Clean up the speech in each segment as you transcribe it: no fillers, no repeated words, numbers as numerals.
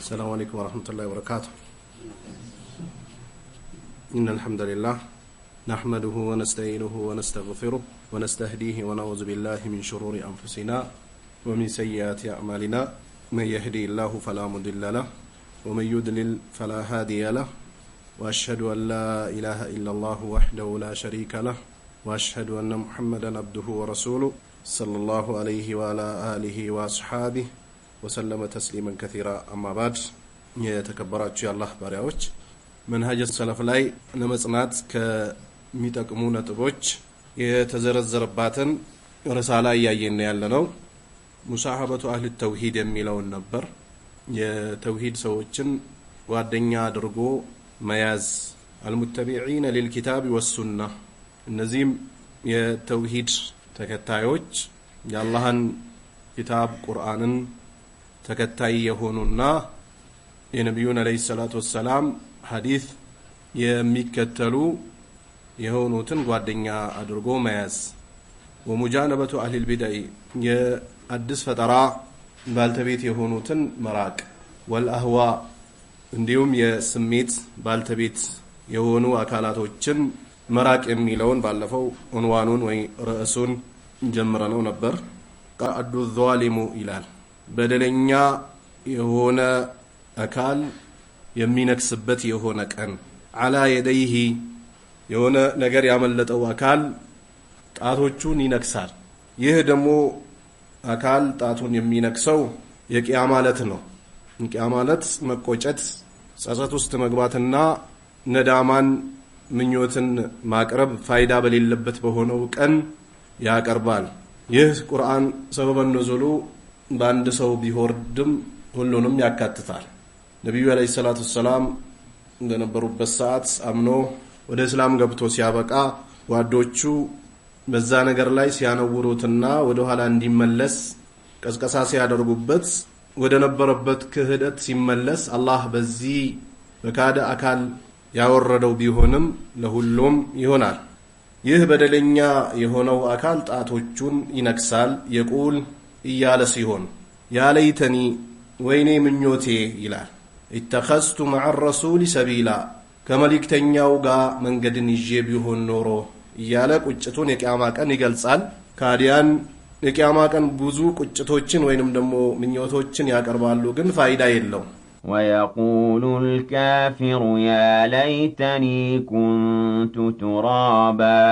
السلام عليكم ورحمة الله وبركاته. إن الحمد لله نحمده ونستعينه ونستغفره ونستهديه ونعوذ بالله من شرور أنفسنا ومن سيئات أعمالنا من يهدي الله فلا مضل له ومن يضلل فلا هادي له وأشهد أن لا إله إلا الله وحده لا شريك له وأشهد أن محمدا عبده ورسوله صلى الله عليه وعلى آله وأصحابه وسلم تسليما كثيرا. أما بعد يتكبرات الله باريوش منهج السلف لاي نمصنات كميتقمو ነጥቦች የተዘረዘረባትን رسالة ያየን ያለነው ሙሳሐበቱ አህል ተውሂድ የሚለውን ነበር። የተውሂድ ሰዎችን ጓደኛ አድርጎ መያዝ المتبعين للكتاب والسنة እነዚህም የተውሂድ ተከታዮች የአላህን ኪታብ ቁርአንን ተከታይ የሆኑና የነብዩን አለይሂ ሰላቱ ወሰለም ሐዲስ የሚከተሉ የሆኑትን ጓደኛ አድርጎ መያዝ። ወሙጃነበቱ አህል ቢድዓ የአዲስ ፈጠራ ባልተቤት የሆኑትን መራቅ። ወልአህዋ እንዲሁም የስሜት ባልተቤት የሆኑ አካላቶችን መራቅ የሚለውን ባለፈው ዑንዋኑን ወይ ርዕሱን ጀምረነው ነበር። ቀአዱ ዛሊሙ ይላል በደለኛ የሆነ አካል የሚነክስበት የሆነ ቀን። አላ የደይሂ የሆነ ነገር ያመለጠው አካል ጣቶቹን ይነክሳል። ይህ ደግሞ አካል ጣቱን የሚነክሰው የቂያማ ዕለት ነው። የቂያማ ዕለት መቆጨት፣ ጸጸት ውስጥ መግባትና ነዳማን ምኞትን ማቅረብ ፋይዳ በሌለበት በሆነው ቀን ያቀርባል። ይህ ቁርአን ሰበበ ኑዙሉ በአንድ ሰው ቢወርድም ሁሉንም ያካትታል። ነብዩ አለይሂ ሰላቱ ሰላም እንደነበሩበት ሰዓት አምኖ ወደ እስላም ገብቶ ሲያበቃ ጓዶቹ በዛ ነገር ላይ ሲያነውሩትና ወደ ኋላ እንዲመለስ ቀስቀሳ ሲያደርጉበት ወደ ነበረበት ክህደት ሲመለስ አላህ በዚህ በካደ አካል ያወረደው ቢሆንም ለሁሉም ይሆናል። ይህ በደለኛ የሆነው አካል ጣቶቹን ይነክሳል። የቁል እያለ ሲሆን ያለይተኒ ወይኔ ምኞቴ ይላል ኢተኸዝቱ መዐ ረሱል ሰቢላ ከመልእክተኛው ጋር መንገድን ይዤ ቢሆን ኖሮ እያለ ቁጭቱን የቂያማ ቀን ይገልጻል። ካዲያን የቂያማ ቀን ብዙ ቁጭቶችን ወይንም ደግሞ ምኞቶችን ያቀርባሉ፣ ግን ፋይዳ የለው። ويقول الكافر يا ليتني كنت ترابا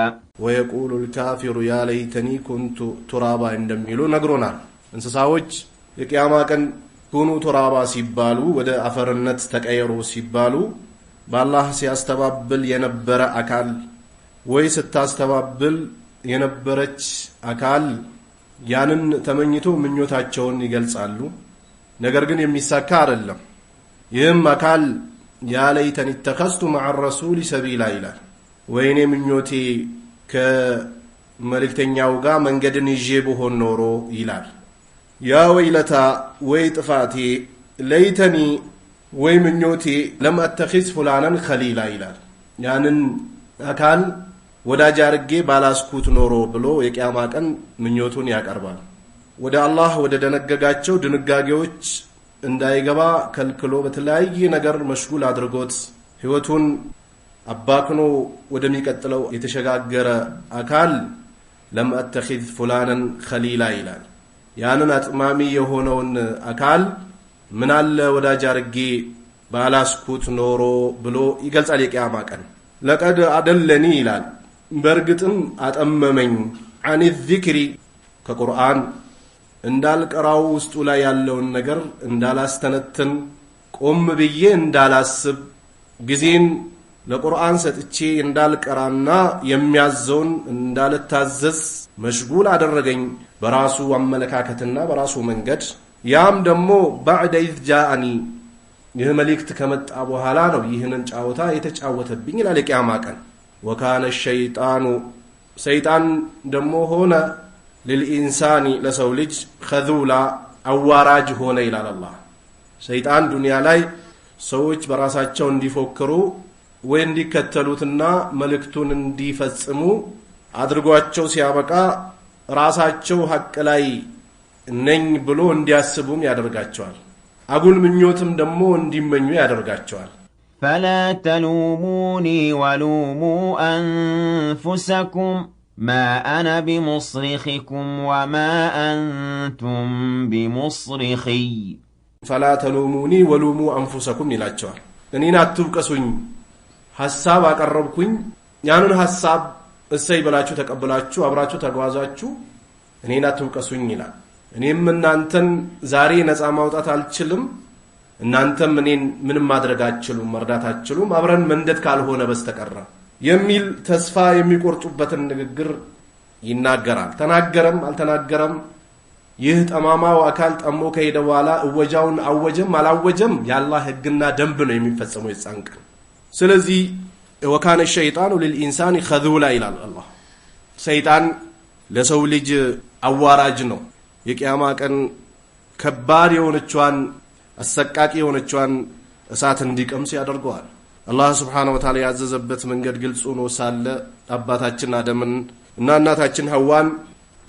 ويقول الكافر يا ليتني كنت ترابا እንደሚሉ ነግሮናል። እንስሳዎች የቂያማ ቀን ኩኑ ቱራባ ሲባሉ ወደ አፈርነት ተቀየሩ ሲባሉ በአላህ ሲያስተባብል የነበረ አካል ወይ ስታስተባብል የነበረች አካል ያንን ተመኝቶ ምኞታቸውን ይገልጻሉ። ነገር ግን የሚሳካ አይደለም። ይህም አካል ያ ለይተኒ ተኸዝቱ መዐ ረሱል ሰቢላ ይላል። ወይኔ ምኞቴ ከመልእክተኛው ጋር መንገድን ይዤ ብሆን ኖሮ ይላል። ያ ወይለታ ወይ ጥፋቴ ለይተኒ ወይ ምኞቴ ለም አተኺዝ ፉላናን ኸሊላ ይላል። ያንን አካል ወዳጅ አድርጌ ባላስኩት ኖሮ ብሎ የቂያማ ቀን ምኞቱን ያቀርባል። ወደ አላህ ወደ ደነገጋቸው ድንጋጌዎች እንዳይገባ ከልክሎ በተለያየ ነገር መሽጉል አድርጎት ህይወቱን አባክኖ ወደሚቀጥለው የተሸጋገረ አካል ለም አተኺዝ ፉላናን ኸሊላ ይላል። ያንን አጥማሚ የሆነውን አካል ምን አለ ወዳጅ አድርጌ ባላስኩት ኖሮ ብሎ ይገልጻል የቂያማ ቀን። ለቀድ አደለኒ ይላል በርግጥም አጠመመኝ አን ዚክሪ ከቁርአን እንዳልቀራው ውስጡ ላይ ያለውን ነገር እንዳላስተነትን ቆም ብዬ እንዳላስብ ጊዜን ለቁርአን ሰጥቼ እንዳልቀራና የሚያዘውን እንዳልታዘዝ መሽጉል አደረገኝ በራሱ አመለካከትና በራሱ መንገድ። ያም ደግሞ بعد إذ جاءني ይህ መልእክት ከመጣ በኋላ ነው ይህንን ጫወታ የተጫወተብኝ ይላል የቂያማ ቀን። وكان الشيطان ሰይጣን ደግሞ ሆነ للإنسان ለሰው ልጅ خذوላ አዋራጅ ሆነ ይላል አላህ። ሰይጣን ዱንያ ላይ ሰዎች በራሳቸው እንዲፎክሩ ወይ እንዲከተሉትና መልእክቱን እንዲፈጽሙ አድርጓቸው ሲያበቃ ራሳቸው ሐቅ ላይ ነኝ ብሎ እንዲያስቡም ያደርጋቸዋል። አጉል ምኞትም ደግሞ እንዲመኙ ያደርጋቸዋል። فلا تلوموني ولوموا أنفسكم ما أنا بمصرخكم وما أنتم بمصرخي فلا تلوموني ولوموا أنفسكم ይላቸዋል። እኔን አትውቀሱኝ ሐሳብ አቀረብኩኝ ያንን ሐሳብ እሰይ ብላችሁ ተቀበላችሁ አብራችሁ ተጓዛችሁ እኔን አትውቀሱኝ ይላል። እኔም እናንተን ዛሬ ነፃ ማውጣት አልችልም እናንተም እኔን ምንም ማድረግ አትችሉም መርዳት አትችሉም አብረን መንደት ካልሆነ በስተቀር የሚል ተስፋ የሚቆርጡበትን ንግግር ይናገራል። ተናገረም አልተናገረም ይህ ጠማማው አካል ጠሞ ከሄደ በኋላ እወጃውን አወጀም አላወጀም ያላህ ህግና ደንብ ነው የሚፈጸመው ይጻንቅ። ስለዚህ ወካነ ሸይጣኑ ለልኢንሳኒ ኸዙላ ይላል አላህ። ሰይጣን ለሰው ልጅ አዋራጅ ነው። የቂያማ ቀን ከባድ የሆነችዋን አሰቃቂ የሆነችዋን እሳት እንዲቀምስ ያደርገዋል። አላህ Subhanahu Wa Ta'ala ያዘዘበት መንገድ ግልጽ ሆኖ ሳለ አባታችን አደምን እና እናታችን ሐዋን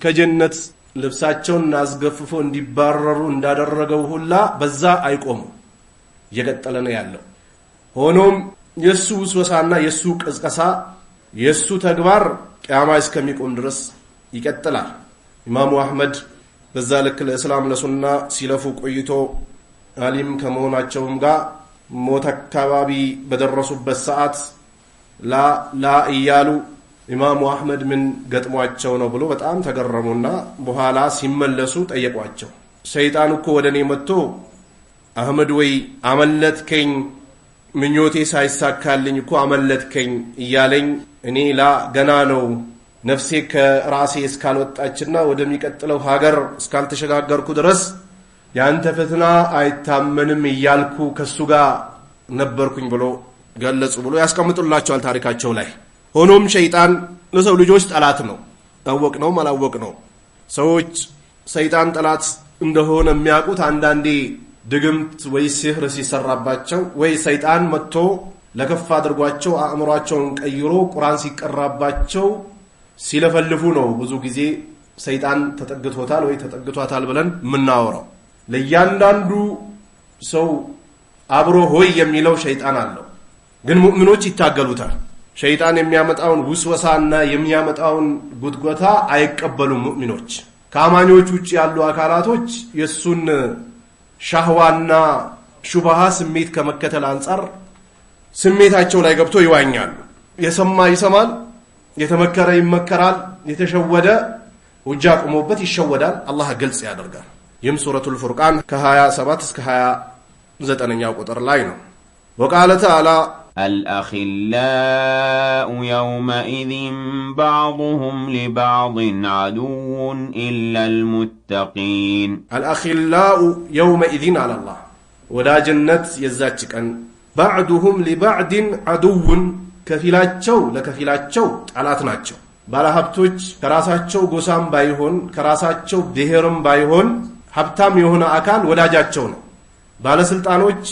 ከጀነት ልብሳቸውን አስገፍፎ እንዲባረሩ እንዳደረገው ሁላ በዛ አይቆሙ እየቀጠለ ነው ያለው። ሆኖም የሱ ውስወሳና የሱ ቅስቀሳ የሱ ተግባር ቂያማ እስከሚቆም ድረስ ይቀጥላል። ኢማሙ አህመድ በዛ ልክ ለእስላም ለሱና ሲለፉ ቆይቶ አሊም ከመሆናቸውም ጋር ሞት አካባቢ በደረሱበት ሰዓት ላ እያሉ ኢማሙ አህመድ ምን ገጥሟቸው ነው ብሎ በጣም ተገረሙና በኋላ ሲመለሱ ጠየቋቸው። ሰይጣን እኮ ወደኔ መጥቶ አህመድ ወይ አመለጥከኝ ምኞቴ ሳይሳካልኝ እኮ አመለጥከኝ እያለኝ እኔ ገና ነው ነፍሴ ከራሴ እስካልወጣችና ወደሚቀጥለው ሀገር እስካልተሸጋገርኩ ድረስ ያንተ ፈተና አይታመንም እያልኩ ከሱ ጋር ነበርኩኝ ብሎ ገለጹ ብሎ ያስቀምጡላቸዋል ታሪካቸው ላይ። ሆኖም ሸይጣን ለሰው ልጆች ጠላት ነው። ታወቅነው ማላወቅነው ሰዎች ሰይጣን ጠላት እንደሆነ የሚያውቁት አንዳንዴ ድግምት ወይ ሲህር ሲሰራባቸው ወይ ሰይጣን መጥቶ ለከፍ አድርጓቸው አእምሯቸውን ቀይሮ ቁርአን ሲቀራባቸው ሲለፈልፉ ነው። ብዙ ጊዜ ሰይጣን ተጠግቶታል ወይ ተጠግቷታል ብለን ምናወራው። ለያንዳንዱ ሰው አብሮ ሆይ የሚለው ሸይጣን አለው። ግን ሙእሚኖች ይታገሉታል። ሸይጣን የሚያመጣውን ውስወሳና የሚያመጣውን ጉትጎታ አይቀበሉም ሙእሚኖች። ከአማኞች ውጪ ያሉ አካላቶች የሱን ሻህዋና ሹብሃ ስሜት ከመከተል አንፃር ስሜታቸው ላይ ገብቶ ይዋኛሉ። የሰማ ይሰማል፣ የተመከረ ይመከራል፣ የተሸወደ ውጃ ቆሞበት ይሸወዳል። አላህ ግልጽ ያደርጋል። ይህም ሱረቱል ፉርቃን ከ27 እስከ 29ኛው ቁጥር ላይ ነው። ወቃለ ተዓላ الأخلاء يومئذ بعضهم لبعض عدو إلا المتقين الأخلاء يومئذ على الله ولا جنة يزاتشكن بعضهم لبعض عدو كفيلاتشو لكفيلاتشو علاتناتشو ባለሀብቶች ከራሳቸው ጎሳም ባይሆን ከራሳቸው ብሔርም ባይሆን ሀብታም የሆነ አካል ወዳጃቸው ነው። ባለስልጣኖች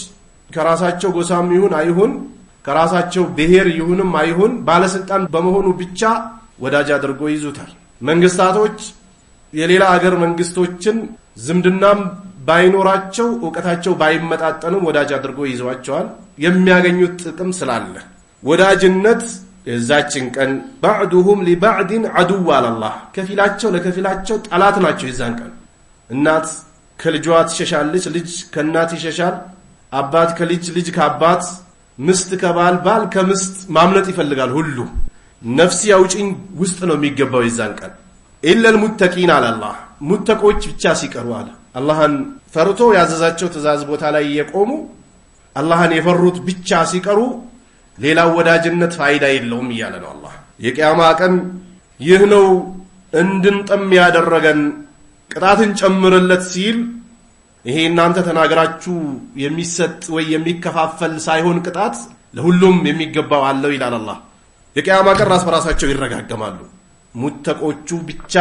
ከራሳቸው ጎሳም ይሁን አይሁን ከራሳቸው ብሔር ይሁንም አይሁን ባለስልጣን በመሆኑ ብቻ ወዳጅ አድርጎ ይዙታል። መንግስታቶች የሌላ አገር መንግስቶችን ዝምድናም ባይኖራቸው ዕውቀታቸው ባይመጣጠንም ወዳጅ አድርጎ ይዟቸዋል የሚያገኙት ጥቅም ስላለ። ወዳጅነት የዛችን ቀን بعضهم لبعض عدو على الله ከፊላቸው ለከፊላቸው ጠላት ናቸው። የዛን ቀን እናት ከልጇ ትሸሻለች፣ ልጅ ከእናት ይሸሻል፣ አባት ከልጅ፣ ልጅ ከአባት፣ ምስት ከባል፣ ባል ከምስት ማምለጥ ይፈልጋል። ሁሉ ነፍስ ያውጪኝ ውስጥ ነው የሚገባው የዛን ቀን። إلا المتقين على الله ሙተቆች ብቻ ሲቀሩ አለ። አላህን ፈርቶ ያዘዛቸው ትእዛዝ ቦታ ላይ የቆሙ አላህን የፈሩት ብቻ ሲቀሩ ሌላ ወዳጅነት ፋይዳ የለውም እያለ ነው አላህ። የቂያማ ቀን ይህ ነው እንድንጠም ያደረገን ቅጣትን ጨምርለት ሲል ይሄ እናንተ ተናገራችሁ የሚሰጥ ወይ የሚከፋፈል ሳይሆን ቅጣት ለሁሉም የሚገባው አለው ይላል አላህ። የቂያማ ቀን ራስ በራሳቸው ይረጋገማሉ ሙተቆቹ ብቻ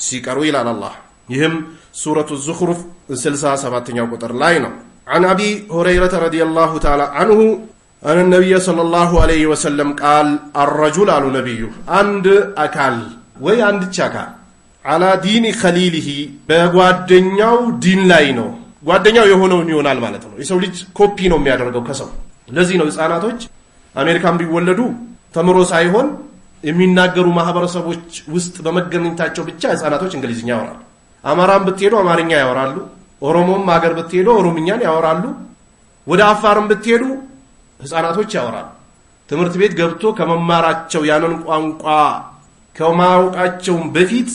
ሲቀሩ ይላል አላህ። ይህም ሱረቱ ዙኽሩፍ 67ኛው ቁጥር ላይ ነው። عن أبي هريرة رضي الله تعالى عنه أن النبي صلى الله عليه وسلم قال الرجل على نبيه عند أكال وي عند تشاكا على دين خليله بغوادنياو دين لاي ነው ጓደኛው የሆነውን ይሆናል ማለት ነው። የሰው ልጅ ኮፒ ነው የሚያደርገው ከሰው። ለዚህ ነው ህፃናቶች አሜሪካን ቢወለዱ ተምሮ ሳይሆን የሚናገሩ ማህበረሰቦች ውስጥ በመገኘታቸው ብቻ ህፃናቶች እንግሊዝኛ ያወራሉ። አማራም ብትሄዱ አማርኛ ያወራሉ። ኦሮሞም ሀገር ብትሄዱ ኦሮምኛን ያወራሉ። ወደ አፋርም ብትሄዱ ህፃናቶች ያወራሉ። ትምህርት ቤት ገብቶ ከመማራቸው ያንን ቋንቋ ከማወቃቸው በፊት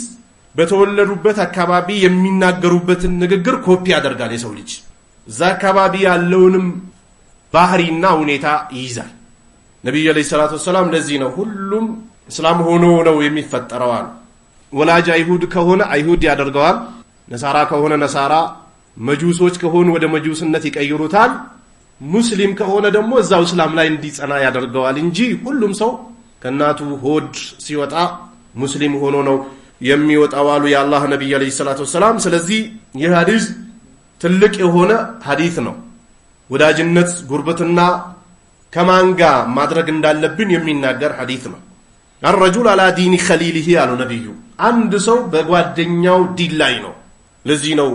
በተወለዱበት አካባቢ የሚናገሩበትን ንግግር ኮፒ ያደርጋል የሰው ልጅ። እዛ አካባቢ ያለውንም ባህሪና ሁኔታ ይይዛል። ነብዩ አለይሂ ሰላቱ ወሰላም ለዚህ ነው ሁሉም እስላም ሆኖ ነው የሚፈጠረው አሉ። ወላጅ አይሁድ ከሆነ አይሁድ ያደርገዋል፣ ነሳራ ከሆነ ነሳራ፣ መጁሶች ከሆኑ ወደ መጁስነት ይቀይሩታል፣ ሙስሊም ከሆነ ደግሞ እዛው እስላም ላይ እንዲጸና ያደርገዋል እንጂ ሁሉም ሰው ከናቱ ሆድ ሲወጣ ሙስሊም ሆኖ ነው የሚወጣው አሉ የአላህ ነብይ አለይሂ ሰላቱ ወሰላም። ስለዚህ ይህ ሐዲስ ትልቅ የሆነ ሐዲስ ነው። ወዳጅነት ጉርብትና ከማንጋ ማድረግ እንዳለብን የሚናገር ሐዲስ ነው። الرجل على دين خليله አሉ ነብዩ። አንድ ሰው በጓደኛው ዲን ላይ ነው። ለዚህ ነው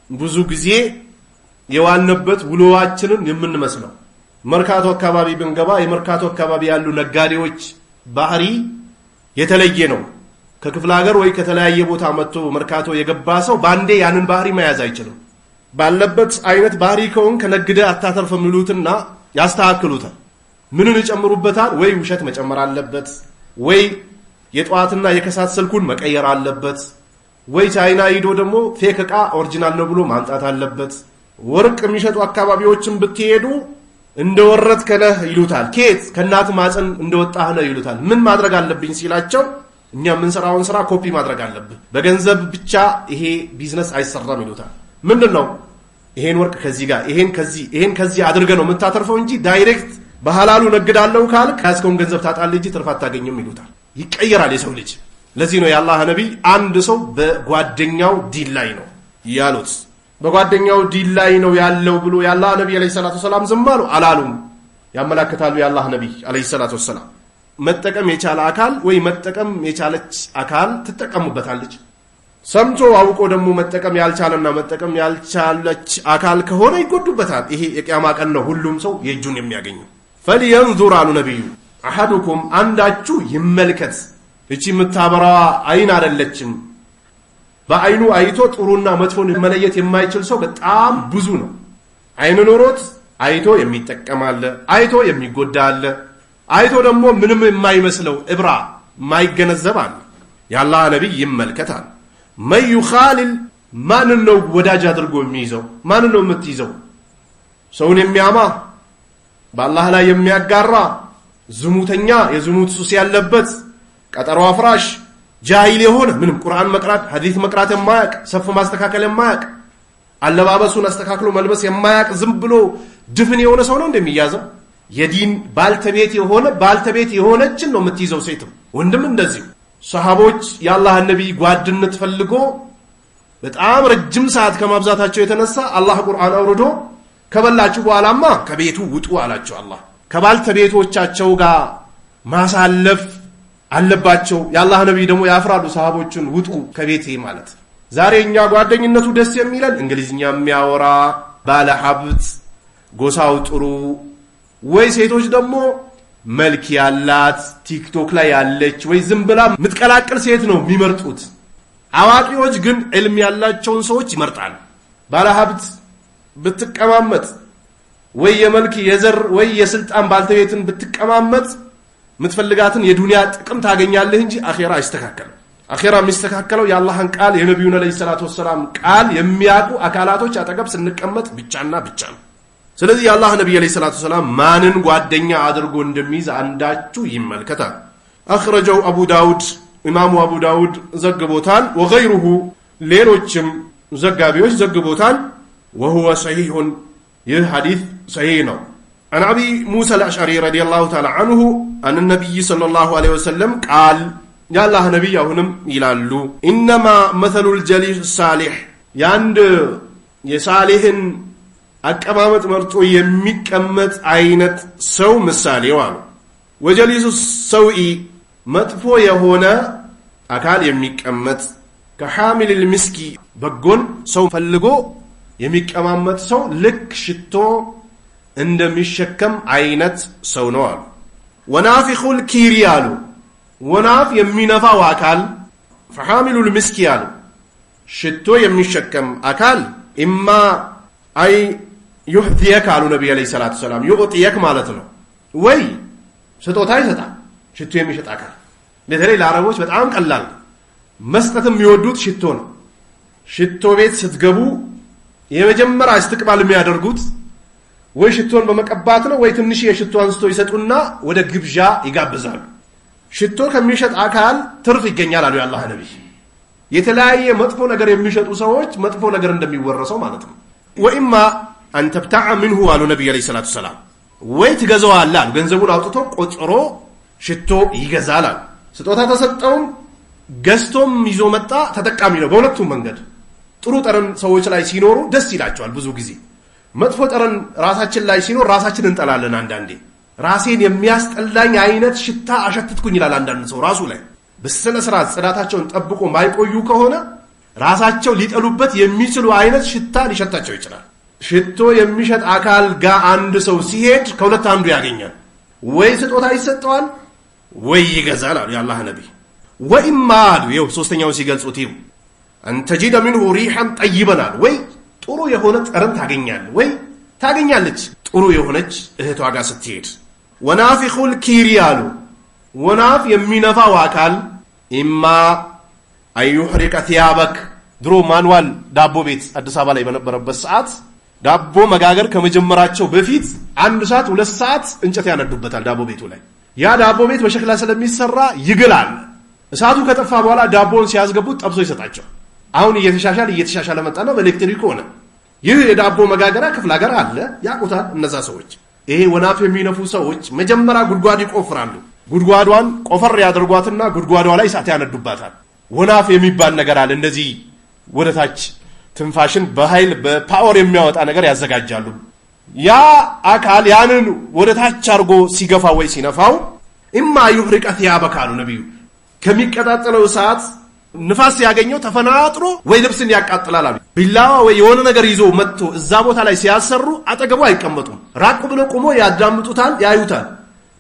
ብዙ ጊዜ የዋልንበት ውሎዋችንን የምንመስለው። መርካቶ አካባቢ ብንገባ የመርካቶ አካባቢ ያሉ ነጋዴዎች ባህሪ የተለየ ነው። ከክፍለ ሀገር ወይ ከተለያየ ቦታ መጥቶ መርካቶ የገባ ሰው ባንዴ ያንን ባህሪ መያዝ አይችልም። ባለበት አይነት ባህሪ ከሆነ ከነግደ አታተርፈም ይሉትና ያስተካክሉታል። ምንን ይጨምሩበታል? ወይ ውሸት መጨመር አለበት፣ ወይ የጧትና የከሳት ስልኩን መቀየር አለበት፣ ወይ ቻይና ሂዶ ደግሞ ፌክ ዕቃ ኦሪጂናል ነው ብሎ ማምጣት አለበት። ወርቅ የሚሸጡ አካባቢዎችን ብትሄዱ እንደወረድክ ነህ ይሉታል። ኬት ከናት ማፀን እንደወጣህ ነው ይሉታል። ምን ማድረግ አለብኝ ሲላቸው እኛ የምንሰራውን ስራ ኮፒ ማድረግ አለብህ፣ በገንዘብ ብቻ ይሄ ቢዝነስ አይሰራም ይሉታል። ምንድነው? ይሄን ወርቅ ከዚህ ጋር ይሄን ከዚህ አድርገህ ነው የምታተርፈው እንጂ ዳይሬክት በሐላሉ ነግዳለው ካልክ ያስከውን ገንዘብ ታጣለህ እንጂ ትርፍ አታገኝም ይሉታል። ይቀየራል የሰው ልጅ። ለዚህ ነው የአላህ ነብይ አንድ ሰው በጓደኛው ዲን ላይ ነው ያሉት። በጓደኛው ዲን ላይ ነው ያለው ብሎ የአላህ ነብይ አለይሂ ሰላቱ ወሰላም ዝም አሉ አላሉም? ያመላክታሉ የአላህ ነብይ አለይሂ ሰላቱ ወሰላም። መጠቀም የቻለ አካል ወይ መጠቀም የቻለች አካል ትጠቀሙበታለች። ሰምቶ አውቆ ደግሞ መጠቀም ያልቻለና መጠቀም ያልቻለች አካል ከሆነ ይጎዱበታል። ይሄ የቂያማ ቀን ነው ሁሉም ሰው የእጁን የሚያገኘው። فلينظر አሉ ነብዩ አሐዱኩም አንዳችሁ ይመልከት። እቺ የምታበራዋ አይን አይደለችም። በአይኑ አይቶ ጥሩና መጥፎን መለየት የማይችል ሰው በጣም ብዙ ነው። አይን ኖሮት አይቶ የሚጠቀም አለ፣ አይቶ የሚጎዳ አለ፣ አይቶ ደግሞ ምንም የማይመስለው እብራ የማይገነዘብ አለ። የአላህ ነብይ ይመልከታል። من يخالل ማንን ነው ወዳጅ አድርጎ የሚይዘው? ማንን ነው የምትይዘው? ሰውን የሚያማ፣ በአላህ ላይ የሚያጋራ፣ ዝሙተኛ፣ የዝሙት ሱስ ያለበት፣ ቀጠሮ አፍራሽ፣ ጃሂል የሆነ ምንም ቁርአን መቅራት ሐዲስ መቅራት የማያውቅ፣ ሰፍ ማስተካከል የማያውቅ፣ አለባበሱን አስተካክሎ መልበስ የማያውቅ ዝም ብሎ ድፍን የሆነ ሰው ነው እንደሚያዘው። የዲን ባልተቤት የሆነችን ነው የምትይዘው ሴትም ወንድም እንደዚህ። ሰሃቦች የአላህ ነብይ ጓድነት ፈልጎ በጣም ረጅም ሰዓት ከማብዛታቸው የተነሳ አላህ ቁርአን አውርዶ ከበላችሁ በኋላማ ከቤቱ ውጡ አላቸው። አላህ ከባልተቤቶቻቸው ጋር ማሳለፍ አለባቸው። የአላህ ነብይ ደግሞ ያፍራሉ ሰሃቦችን ውጡ ከቤቴ ማለት። ዛሬ እኛ ጓደኝነቱ ደስ የሚለን እንግሊዝኛ የሚያወራ ባለ ሀብት ጎሳው ጥሩ ወይ ሴቶች ደግሞ መልክ ያላት ቲክቶክ ላይ ያለች ወይ ዝም ብላ ምትቀላቅል ሴት ነው የሚመርጡት። አዋቂዎች ግን ዕልም ያላቸውን ሰዎች ይመርጣሉ። ባለ ሀብት ብትቀማመጥ ወይ የመልክ የዘር ወይ የስልጣን ባልተቤትን ብትቀማመጥ ምትፈልጋትን የዱንያ ጥቅም ታገኛለህ እንጂ አኺራ አይስተካከልም። አኺራ የሚስተካከለው የአላህን ቃል የነብዩን አለይሂ ሰላቱ ወሰላም ቃል የሚያውቁ አካላቶች አጠገብ ስንቀመጥ ብቻና ብቻ ነው። ስለዚህ የአላህ ነብይ አለይሂ ሰላቱ ወሰላም ማንን ጓደኛ አድርጎ እንደሚይዝ አንዳችሁ ይመልከታል። አخرجው አቡ ዳውድ ኢማሙ አቡ ዳውድ ዘግቦታል። ወغيره ሌሎችም ዘጋቢዎች ዘግቦታል። وهو صحيح ይህ ሐዲስ صحيح ነው። عن ابي موسى الاشعري رضي الله تعالى عنه ان النبي صلى الله عليه وسلم قال የአላህ ነብይ አሁንም ይላሉ انما مثل الجليس الصالح ያንድ የሳሊህን አቀማመጥ መርጦ የሚቀመጥ አይነት ሰው ምሳሌው አሉ። ወጀሊሱ ሰውኢ መጥፎ የሆነ አካል የሚቀመጥ ከሐሚል المسኪ በጎን ሰው ፈልጎ የሚቀማመጥ ሰው ልክ ሽቶ እንደሚሸከም አይነት ሰው ነው አሉ። ወናፊኹል ኪሪ አሉ። ወናፍ የሚነፋው አካል ፈሐሚሉል ምስኪ አሉ። ሽቶ የሚሸከም አካል ኢማ አይ ዩህዲየክ አሉ ነቢዩ ዓለይሂ ሰላቱ ወሰላም። ዩዕጢየክ ማለት ነው ወይ ስጦታ ይሰጣል። ሽቶ የሚሸጥ አካል በተለይ ለአረቦች በጣም ቀላል መስጠት የሚወዱት ሽቶ ነው። ሽቶ ቤት ስትገቡ የመጀመሪያ እስትቅባል የሚያደርጉት ወይ ሽቶን በመቀባት ነው ወይ ትንሽ የሽቶ አንስቶ ይሰጡና ወደ ግብዣ ይጋብዛሉ። ሽቶ ከሚሸጥ አካል ትርፍ ይገኛል አሉ የአላህ ነብይ። የተለያየ መጥፎ ነገር የሚሸጡ ሰዎች መጥፎ ነገር እንደሚወረሰው ማለት ነው። ወኢማ አን ተብተዐ ምንሁ አሉ ነብዩ ዓለይሂ ሰላቱ ወሰላም። ወይ ትገዛዋለህ አሉ። ገንዘቡን አውጥቶ ቆጥሮ ሽቶ ይገዛል አሉ። ስጦታ ተሰጠውም ገዝቶም ይዞ መጣ ተጠቃሚ ነው። በሁለቱም መንገድ ጥሩ ጠረን ሰዎች ላይ ሲኖሩ ደስ ይላቸዋል። ብዙ ጊዜ መጥፎ ጠረን ራሳችን ላይ ሲኖር ራሳችን እንጠላለን። አንዳንዴ ራሴን የሚያስጠላኝ አይነት ሽታ አሸትትኩኝ ይላል አንዳንድ ሰው ራሱ ላይ። በስነ ስርዓት ጽዳታቸውን ጠብቆ ማይቆዩ ከሆነ ራሳቸው ሊጠሉበት የሚችሉ አይነት ሽታ ሊሸታቸው ይችላል። ሽቶ የሚሸጥ አካል ጋር አንድ ሰው ሲሄድ ከሁለት አንዱ ያገኛል። ወይ ስጦታ ይሰጠዋል ወይ ይገዛል አሉ የአላህ ነብይ። ወኢማ አሉ ይኸው ሶስተኛውን ሲገልጹት ይኸው አንተጂደ ሚንሁ ሪሐን ጠይበን አሉ። ወይ ጥሩ የሆነ ጠረን ታገኛለህ ወይ ታገኛለች ጥሩ የሆነች እህቷ ጋር ስትሄድ። ወናፊኹል ኪሪ አሉ። ወናፍ የሚነፋው አካል ኢማ አዩሕሪቀ ቲያበክ። ድሮ ማንዋል ዳቦ ቤት አዲስ አበባ ላይ በነበረበት ሰዓት ዳቦ መጋገር ከመጀመራቸው በፊት 1 ሰዓት 2 ሰዓት እንጨት ያነዱበታል ዳቦ ቤቱ ላይ። ያ ዳቦ ቤት በሸክላ ስለሚሰራ ይግላል። እሳቱ ከጠፋ በኋላ ዳቦን ሲያስገቡት ጠብሶ ይሰጣቸው። አሁን እየተሻሻለ መጣና በኤሌክትሪክ ሆነ። ይህ የዳቦ መጋገሪያ ክፍለ ሀገር አለ ያቁታል እነዛ ሰዎች። ይሄ ወናፍ የሚነፉ ሰዎች መጀመሪያ ጉድጓድ ይቆፍራሉ። ጉድጓዷን ቆፈር ያደርጓትና ጉድጓዷ ላይ እሳት ያነዱባታል። ወናፍ የሚባል ነገር አለ። እንደዚህ ወደታች ትንፋሽን በኃይል በፓወር የሚያወጣ ነገር ያዘጋጃሉ። ያ አካል ያንን ወደታች አርጎ ሲገፋ ወይ ሲነፋው ኢማ ዩህሪቀ ቲያበክ አሉ ነብዩ። ከሚቀጣጠለው እሳት ንፋስ ሲያገኘው ተፈናጥሮ ወይ ልብስን ያቃጥላል አሉ። ቢላዋ ወይ የሆነ ነገር ይዞ መጥቶ እዛ ቦታ ላይ ሲያሰሩ አጠገቡ አይቀመጡም። ራቅ ብሎ ቆሞ ያዳምጡታል፣ ያዩታል።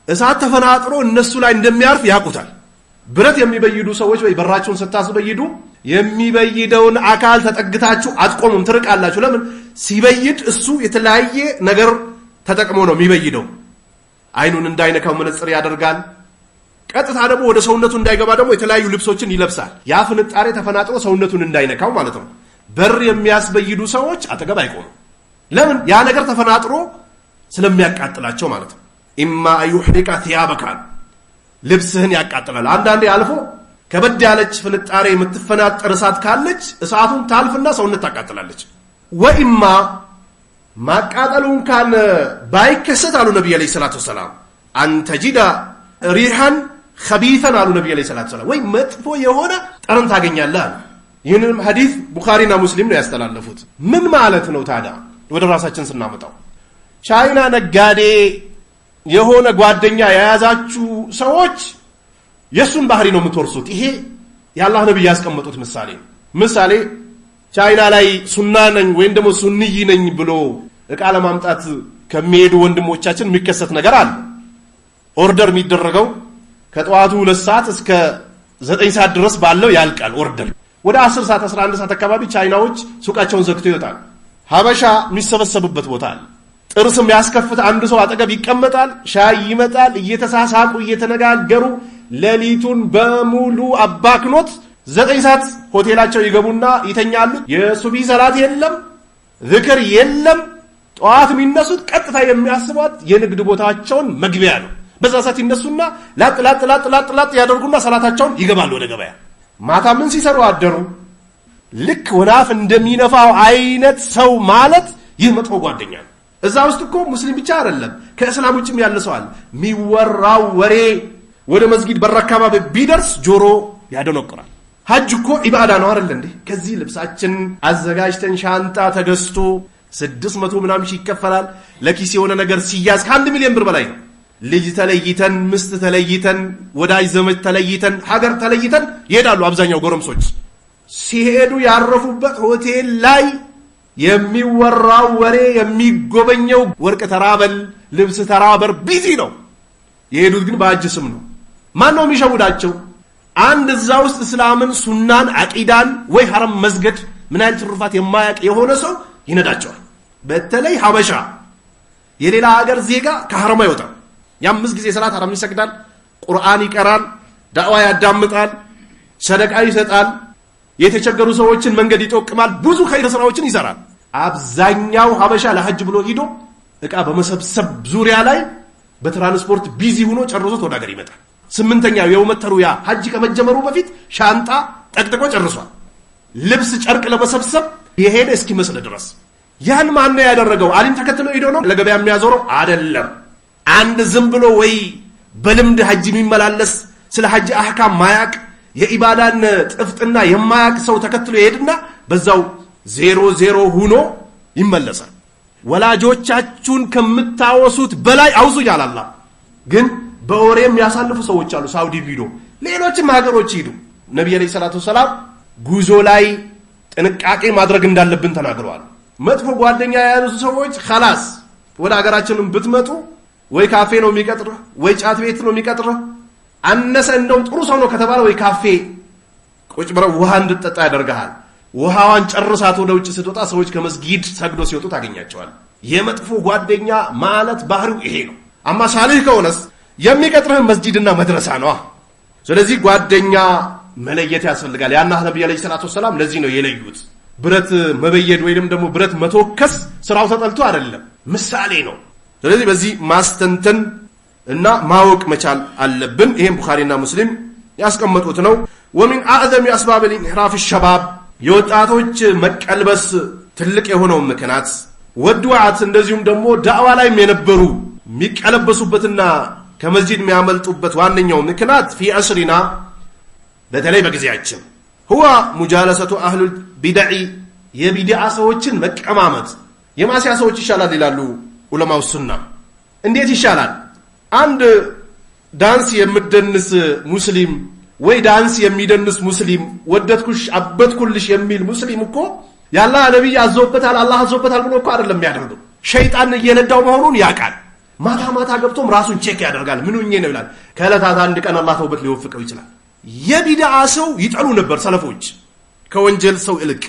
እሳት ተፈናጥሮ እነሱ ላይ እንደሚያርፍ ያውቁታል። ብረት የሚበይዱ ሰዎች ወይ በራቸውን ስታስበይዱ የሚበይደውን አካል ተጠግታችሁ አትቆሙም፣ ትርቃላችሁ። ለምን? ሲበይድ እሱ የተለያየ ነገር ተጠቅሞ ነው የሚበይደው። አይኑን እንዳይነካው መነጽር ያደርጋል። ቀጥታ ደግሞ ወደ ሰውነቱ እንዳይገባ ደግሞ የተለያዩ ልብሶችን ይለብሳል። ያ ፍንጣሬ ተፈናጥሮ ሰውነቱን እንዳይነካው ማለት ነው። በር የሚያስበይዱ ሰዎች አጠገብ አይቆሙ። ለምን? ያ ነገር ተፈናጥሮ ስለሚያቃጥላቸው ማለት ነው። ኢማ አዩሕሪቀ ቲያበክ ልብስህን ያቃጥላል። አንዳንዴ አልፎ ከበድ ያለች ፍንጣሬ የምትፈናጠር እሳት ካለች እሳቱን ታልፍና ሰውነት ታቃጥላለች። ወኢማ ማቃጠሉን ካን ባይከሰት አሉ ነብዩ ዓለይሂ ሰላቱ ወሰላም አንተጂዳ ሪሃን ኸቢተን አሉ ነብዩ ዓለይሂ ሰላቱ ወሰላም ወይ መጥፎ የሆነ ጠረን ታገኛለህ አሉ። ይህንን ሐዲስ ቡኻሪና ሙስሊም ነው ያስተላለፉት። ምን ማለት ነው ታዲያ? ወደ ራሳችን ስናመጣው ቻይና ነጋዴ የሆነ ጓደኛ የያዛችሁ ሰዎች የሱን ባህሪ ነው የምትወርሱት። ይሄ የአላህ ነብይ ያስቀመጡት ምሳሌ ቻይና ላይ ሱና ነኝ ወይም ደግሞ ሱንይ ነኝ ብሎ እቃ ለማምጣት ከሚሄዱ ወንድሞቻችን የሚከሰት ነገር አለ። ኦርደር የሚደረገው ከጠዋቱ 2 ሰዓት እስከ 9 ሰዓት ድረስ ባለው ያልቃል ኦርደር። ወደ 10 ሰዓት 11 ሰዓት አካባቢ ቻይናዎች ሱቃቸውን ዘግተው ይወጣል። ሀበሻ የሚሰበሰብበት ቦታ አለ። ጥርስ የሚያስከፍት አንድ ሰው አጠገብ ይቀመጣል። ሻይ ይመጣል። እየተሳሳቁ እየተነጋገሩ ሌሊቱን በሙሉ አባክኖት 9 ሰዓት ሆቴላቸው ይገቡና ይተኛሉ። የሱቢ ሰላት የለም፣ ዝክር የለም። ጠዋት የሚነሱት ቀጥታ የሚያስቧት የንግድ ቦታቸውን መግቢያ ነው። በዛ ሰዓት ይነሱና ላጥ ያደርጉና ሰላታቸውን ይገባሉ ወደ ገበያ። ማታ ምን ሲሰሩ አደሩ? ልክ ወናፍ እንደሚነፋው አይነት ሰው ማለት ይህ መጥፎ ጓደኛ ነው። እዛ ውስጥ እኮ ሙስሊም ብቻ አይደለም ከእስላም ውጭም ያለ ሰው አለ። የሚወራው ወሬ ወደ መስጊድ በር አካባቢ ቢደርስ ጆሮ ያደነቁራል። ሐጅ እኮ ኢባዳ ነው አይደል እንዴ? ከዚህ ልብሳችን አዘጋጅተን ሻንጣ ተገዝቶ 600 ምናምን ሺህ ይከፈላል። ለኪስ የሆነ ነገር ሲያዝ ከ1 ሚሊዮን ብር በላይ ነው። ልጅ ተለይተን፣ ምስት ተለይተን፣ ወዳጅ ዘመድ ተለይተን፣ ሀገር ተለይተን ይሄዳሉ። አብዛኛው ጎረምሶች ሲሄዱ ያረፉበት ሆቴል ላይ የሚወራው ወሬ የሚጎበኘው ወርቅ ተራበል ልብስ ተራበር ቢዚ ነው። የሄዱት ግን በሐጅ ስም ነው። ማን ነው የሚሸውዳቸው? አንድ እዛ ውስጥ እስላምን ሱናን አቂዳን ወይ ሐረም መስገድ ምን አይነት ትሩፋት የማያውቅ የሆነ ሰው ይነዳቸዋል። በተለይ ሀበሻ የሌላ ሀገር ዜጋ ከሐረም አይወጣም። የ5 ጊዜ ሰላት ሐረም ይሰግዳል፣ ቁርአን ይቀራል፣ ዳዕዋ ያዳምጣል፣ ሰደቃ ይሰጣል፣ የተቸገሩ ሰዎችን መንገድ ይጠቁማል፣ ብዙ ኸይር ስራዎችን ይሰራል። አብዛኛው ሀበሻ ለሐጅ ብሎ ሄዶ እቃ በመሰብሰብ ዙሪያ ላይ በትራንስፖርት ቢዚ ሆኖ ጨርሶት ወደ ሀገር ይመጣል። 8ኛው የውመት ተሩያ ሐጅ ከመጀመሩ በፊት ሻንጣ ጠቅጥቆ ጨርሷል። ልብስ ጨርቅ ለመሰብሰብ የሄደ እስኪመስል ድረስ። ያን ማን ነው ያደረገው? አሊም ተከትሎ ሄዶ ነው ለገበያ የሚያዞረው አይደለም። አንድ ዝም ብሎ ወይ በልምድ ሐጅ የሚመላለስ ስለ ሐጅ አህካም ማያቅ የኢባዳን ጥፍጥና የማያቅ ሰው ተከትሎ ይሄድና በዛው 0 ሆኖ ይመለሳል። ወላጆቻችሁን ከምታወሱት በላይ አውሱ ይላል አላህ። ግን በወሬም ያሳልፉ ሰዎች አሉ። ሳውዲ ሂዱ፣ ሌሎችም ሀገሮች ሂዱ። ነብዩ አለይሂ ሰላቱ ሰላም ጉዞ ላይ ጥንቃቄ ማድረግ እንዳለብን ተናግረዋል። መጥፎ ጓደኛ የያዙ ሰዎች خلاص ወደ ሀገራችንም ብትመጡ ወይ ካፌ ነው የሚቀጥርህ ወይ ጫት ቤት ነው የሚቀጥርህ። አነሰ እንደው ጥሩ ሰው ነው ከተባለ ወይ ካፌ ቁጭ ብለው ውሃ እንድትጠጣ ያደርጋል። ውሃዋን ጨርሳት ወደ ውጭ ስትወጣ ሰዎች ከመስጊድ ሰግዶ ሲወጡ ታገኛቸዋል። የመጥፎ ጓደኛ ማለት ባህሪው ይሄ ነው። አማ ሳሊህ ከሆነስ የሚቀጥርህ መስጊድና መድረሳ ነው። ስለዚህ ጓደኛ መለየት ያስፈልጋል። ያና ነብዩ አለይሂ ሰላቱ ሰላም ለዚህ ነው የለዩት። ብረት መበየድ ወይንም ደግሞ ብረት መተከስ ስራው ተጠልቶ አይደለም፣ ምሳሌ ነው። ስለዚህ በዚህ ማስተንተን እና ማወቅ መቻል አለብን። ይሄን ቡኻሪና ሙስሊም ያስቀመጡት ነው። ومن اعظم اسباب الانحراف الشباب የወጣቶች መቀልበስ ትልቅ የሆነው ምክንያት ወድዋት እንደዚሁም ደግሞ ዳዕዋ ላይም የነበሩ የሚቀለበሱበትና ከመስጂድ የሚያመልጡበት ዋነኛው ምክንያት في عصرنا በተለይ በጊዜያችን هو مجالسه اهل البدع የቢድዓ ሰዎችን መቀማመጥ። የማሲያ ሰዎች ይሻላል ይላሉ ዑለማው ሱና። እንዴት ይሻላል? አንድ ዳንስ የምደንስ ሙስሊም ወይ ዳንስ የሚደንስ ሙስሊም ወደድኩሽ አበድኩልሽ የሚል ሙስሊም እኮ ያላህ ነብይ አዘውበታል አላህ አዘውበታል ብሎ እኮ አይደለም የሚያደርገው። ሸይጣን እየነዳው መሆኑን ያውቃል። ማታ ማታ ገብቶም ራሱን ቼክ ያደርጋል። ምን ሆኜ ነው ይላል። ከዕለታት አንድ ቀን አላህ ተውበት ሊወፍቀው ይችላል። የቢድዓ ሰው ይጠሉ ነበር ሰለፎች ከወንጀል ሰው ይልቅ።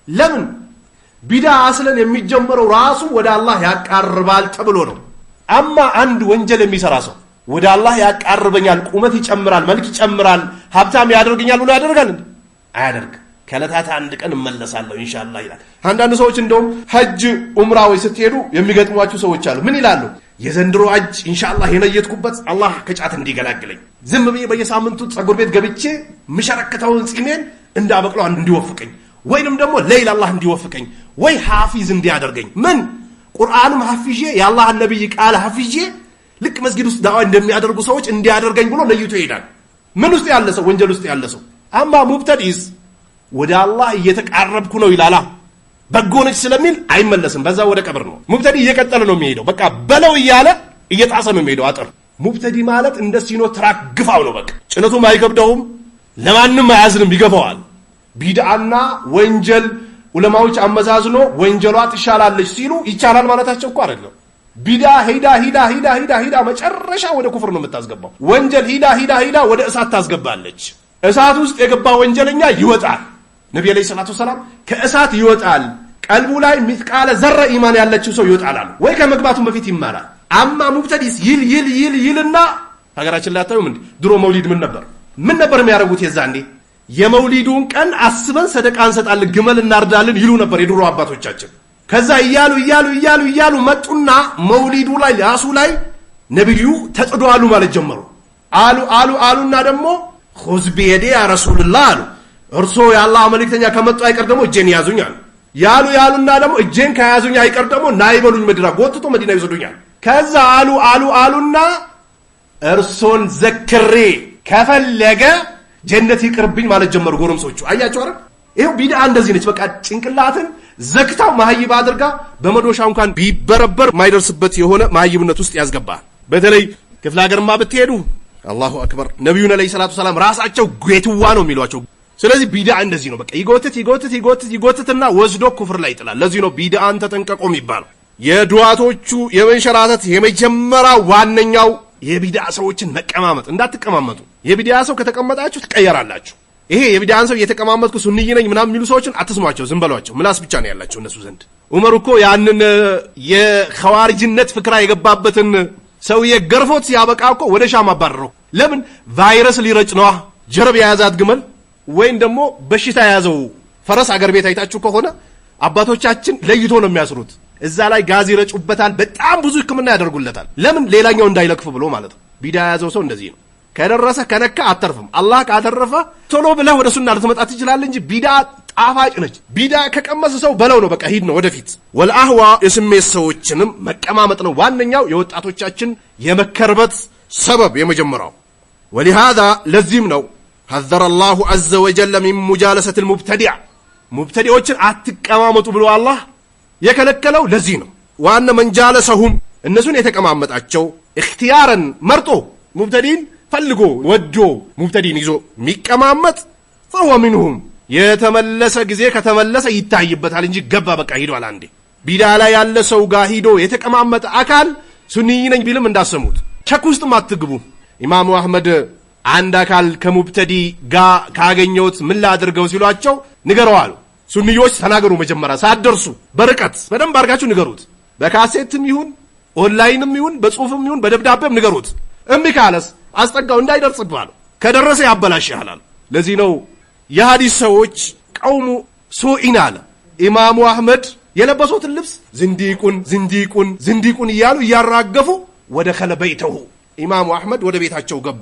ለምን? ቢድዓ አስለን የሚጀምረው ራሱ ወደ አላህ ያቃርባል ተብሎ ነው። አማ አንድ ወንጀል የሚሰራ ሰው ወደ አላህ ያቃርበኛል፣ ቁመት ይጨምራል፣ መልክ ይጨምራል፣ ሀብታም ያደርገኛል ብሎ ያደርጋል እንዴ? አያደርግ። ከዕለታት አንድ ቀን እመለሳለሁ ኢንሻአላህ ይላል። አንዳንድ ሰዎች እንደውም ሐጅ ዑምራ ወይ ስትሄዱ የሚገጥሟችሁ ሰዎች አሉ። ምን ይላሉ? የዘንድሮ ሐጅ ኢንሻአላህ የነየትኩበት አላህ ከጫት እንዲገላግለኝ፣ ዝም ብዬ በየሳምንቱ ጸጉር ቤት ገብቼ ምሸረከተውን ጺሜን እንዳበቅለው እንዲወፍቀኝ፣ ወይንም ደግሞ ለይል አላህ እንዲወፍቀኝ፣ ወይ ሐፊዝ እንዲያደርገኝ፣ ምን ቁርአንም ሐፊዤ የአላህ ነብይ ቃል ሐፊዤ ልክ መስጊድ ውስጥ ዳዋ እንደሚያደርጉ ሰዎች እንዲያደርገኝ ብሎ ለይቶ ይሄዳል። ምን ውስጥ ያለ ሰው? ወንጀል ውስጥ ያለ ሰው። አማ ሙብተዲስ ወደ አላህ እየተቃረብኩ ነው ይላል። በጎ ነች ስለሚል አይመለስም። በዛ ወደ ቀብር ነው። ሙብተዲ እየቀጠለ ነው የሚሄደው። በቃ በለው እያለ እየጣሰ ነው የሚሄደው አጥር። ሙብተዲ ማለት እንደ ሲኖ ትራክ ግፋው ነው። በቃ ጭነቱም አይከብደውም፣ ለማንም አያዝንም፣ ይገፋዋል። ቢድዓና ወንጀል ዑለማዎች አመዛዝኖ ወንጀሏ ትሻላለች ሲሉ ይቻላል ማለታቸው እኮ አይደለም። ቢድዓ ሂዳ መጨረሻ ወደ ኩፍር ነው የምታስገባው። ወንጀል ሂዳ ወደ እሳት ታስገባለች። እሳት ውስጥ የገባ ወንጀለኛ ይወጣል። ነብዩ አለይሂ ሰላቱ ሰላም ከእሳት ይወጣል፣ ቀልቡ ላይ ሚስቃለ ዘረ ኢማን ያለችው ሰው ይወጣል አሉ። ወይ ከመግባቱ በፊት ይማራል። አማ ሙብተዲስ ይልና ሀገራችን ላይ አታዩም እንዴ? ድሮ መውሊድ ምን ነበር የሚያደርጉት? የዛኔ የመውሊዱን ቀን አስበን ሰደቃ እንሰጣለን፣ ግመል እናርዳለን ይሉ ነበር የድሮ አባቶቻችን። ከዛ እያሉ መጡና መውሊዱ ላይ ያሱ ላይ ነብዩ ተጥዷሉ ማለት ጀመሩ። አሉና ደግሞ ኹዝ ቢየዲ ያ ረሱልላህ አሉ። እርሶ የአላህ መልእክተኛ ከመጡ አይቀር ደግሞ እጄን ያዙኛል። ያሉና ደግሞ እጄን ከያዙኝ አይቀር ደግሞ ናይበሉኝ መድራ ጎትቶ መዲና ይወስዱኛል። ከዛ አሉና እርሶን ዘክሬ ከፈለገ ጀነት ይቅርብኝ ማለት ጀመሩ ጎረምሶቹ። አያችሁ አይደል? ይሄው ቢድዓ እንደዚህ ነች። በቃ ጭንቅላትን ዘክታው ማህይብ አድርጋ በመዶሻ እንኳን ቢበረበር ማይደርስበት የሆነ ማህይብነት ውስጥ ያስገባል። በተለይ ክፍለ ሀገርማ ብትሄዱ አላሁ አክበር ነብዩን አለይሂ ሰላቱ ሰላም ራሳቸው ጌትዋ ነው የሚሏቸው። ስለዚህ ቢድዓ እንደዚህ ነው። በቃ ይጎትትና ወስዶ ኩፍር ላይ ይጥላል። ለዚህ ነው ቢድዓን ተጠንቀቁ የሚባለው። የዱዓቶቹ የመንሸራተት የመጀመሪያ ዋነኛው የቢድዓ ሰዎችን መቀማመጥ። እንዳትቀማመጡ። የቢድዓ ሰው ከተቀመጣችሁ ትቀየራላችሁ። ይሄ የቢድዓን ሰው እየተቀማመጥኩ ሱንይ ነኝ ምናምን የሚሉ ሰዎችን አትስሟቸው፣ ዝም በሏቸው። ምላስ ብቻ ነው ያላቸው እነሱ ዘንድ። ዑመር እኮ ያንን የኸዋሪጅነት ፍክራ የገባበትን ሰውዬ ገርፎት ሲያበቃ እኮ ወደ ሻም አባረረው። ለምን? ቫይረስ ሊረጭ ነዋ። ጀርብ የያዛት ግመል ወይም ደግሞ በሽታ የያዘው ፈረስ አገር ቤት አይታችሁ ከሆነ አባቶቻችን ለይቶ ነው የሚያስሩት። እዛ ላይ ጋዝ ይረጩበታል፣ በጣም ብዙ ሕክምና ያደርጉለታል። ለምን? ሌላኛው እንዳይለክፍ ብሎ ማለት ነው። ቢዳ የያዘው ሰው እንደዚህ ነው። ከደረሰ ከነካ አተርፍም። አላህ ካተረፈ ቶሎ ብለህ ወደ ሱና ልትመጣ ትችላለህ እንጂ ቢዳ ጣፋጭ ነች። ቢዳ ከቀመሰ ሰው በለው ነው። በቃ ሂድ ነው ወደፊት። ወልአህዋ የስሜት ሰዎችንም መቀማመጥ ነው ዋነኛው የወጣቶቻችን የመከርበት ሰበብ የመጀመሪያው። ወሊሃዛ ለዚህም ነው ሐዘረ አላሁ ዐዘ ወጀል ሚን ሙጃለሰት ልሙብተዲዕ ሙብተዲዎችን አትቀማመጡ ብሎ አላህ የከለከለው ለዚህ ነው። ዋነ መንጃለሰሁም እነሱን የተቀማመጣቸው እክትያረን መርጦ ሙብተዲን ፈልጎ ወዶ ሙብተዲን ይዞ የሚቀማመጥ ፈሁወ ሚንሁም የተመለሰ ጊዜ ከተመለሰ ይታይበታል እንጂ ገባ በቃ ሂዷል። አንዴ ቢዳ ላይ ያለ ሰው ጋር ሂዶ የተቀማመጠ አካል ሱንይ ነኝ ቢልም እንዳሰሙት ቸክ ውስጥም አትግቡ። ኢማሙ አህመድ አንድ አካል ከሙብተዲ ጋር ካገኘውት ምን ላድርገው ሲሏቸው ንገረው አሉ። ሱንዮች ተናገሩ መጀመሪያ ሳትደርሱ በርቀት በደንብ አድርጋችሁ ንገሩት። በካሴትም ይሁን ኦንላይንም ይሁን በጽሁፍም ይሁን በደብዳቤም ንገሩት። እምቢ ካለስ አስጠጋው እንዳይደርስባል። ከደረሰ ያበላሽሃል። ለዚህ ነው የሐዲስ ሰዎች ቀውሙ ሱኢን አለ ኢማሙ አህመድ የለበሱትን ልብስ ዝንዲቁን እያሉ እያራገፉ ወደ ከለበይተሁ ኢማሙ አህመድ ወደ ቤታቸው ገቡ።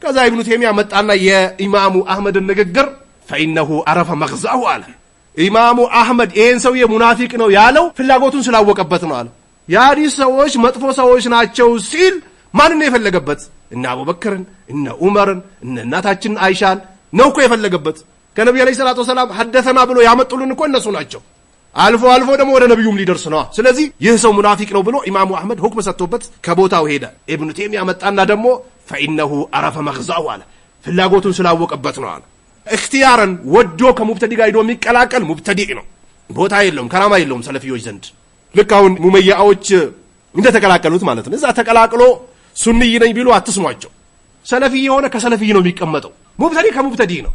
ከዛ ኢብኑ ተይሚያ መጣና የኢማሙ አህመድን ንግግር ፈኢነሁ አረፈ መግዛሁ አለ። ኢማሙ አህመድ ይህን ሰውዬ ሙናፊቅ ነው ያለው ፍላጎቱን ስላወቀበት ነው አለ። የሐዲስ ሰዎች መጥፎ ሰዎች ናቸው ሲል ማንን የፈለገበት? እነ አቡበክርን እነ ዑመርን እነ እናታችን አይሻን ነው እኮ የፈለገበት። ከነብዩ አለይሂ ሰላቱ ወሰላም ሐደሰና ብሎ ያመጡልን እኮ እነሱ ናቸው። አልፎ ደግሞ ወደ ነብዩም ሊደርስ ነው። ስለዚህ ይህ ሰው ሙናፊቅ ነው ብሎ ኢማሙ አህመድ ሁክም ሰጥቶበት ከቦታው ሄደ። ኢብኑ ተይሚያ መጣና ደግሞ ፈኢነሁ አረፈ መግዛሁ አለ ፍላጎቱን ስላወቀበት ነው አለ። እክትያረን ወዶ ከሙብተዲ ጋር ሄዶ የሚቀላቀል ሙብተዲዕ ነው። ቦታ የለውም፣ ከራማ የለውም ሰለፊዮች ዘንድ። ልክ አሁን ሙመያዎች እንደተቀላቀሉት ማለት ነው። እዛ ተቀላቅሎ ሱንይ ነኝ ቢሉ አትስሟቸው። ሰለፊ የሆነ ከሰለፊ ነው የሚቀመጠው። ሙብተዲ ከሙብተዲ ነው።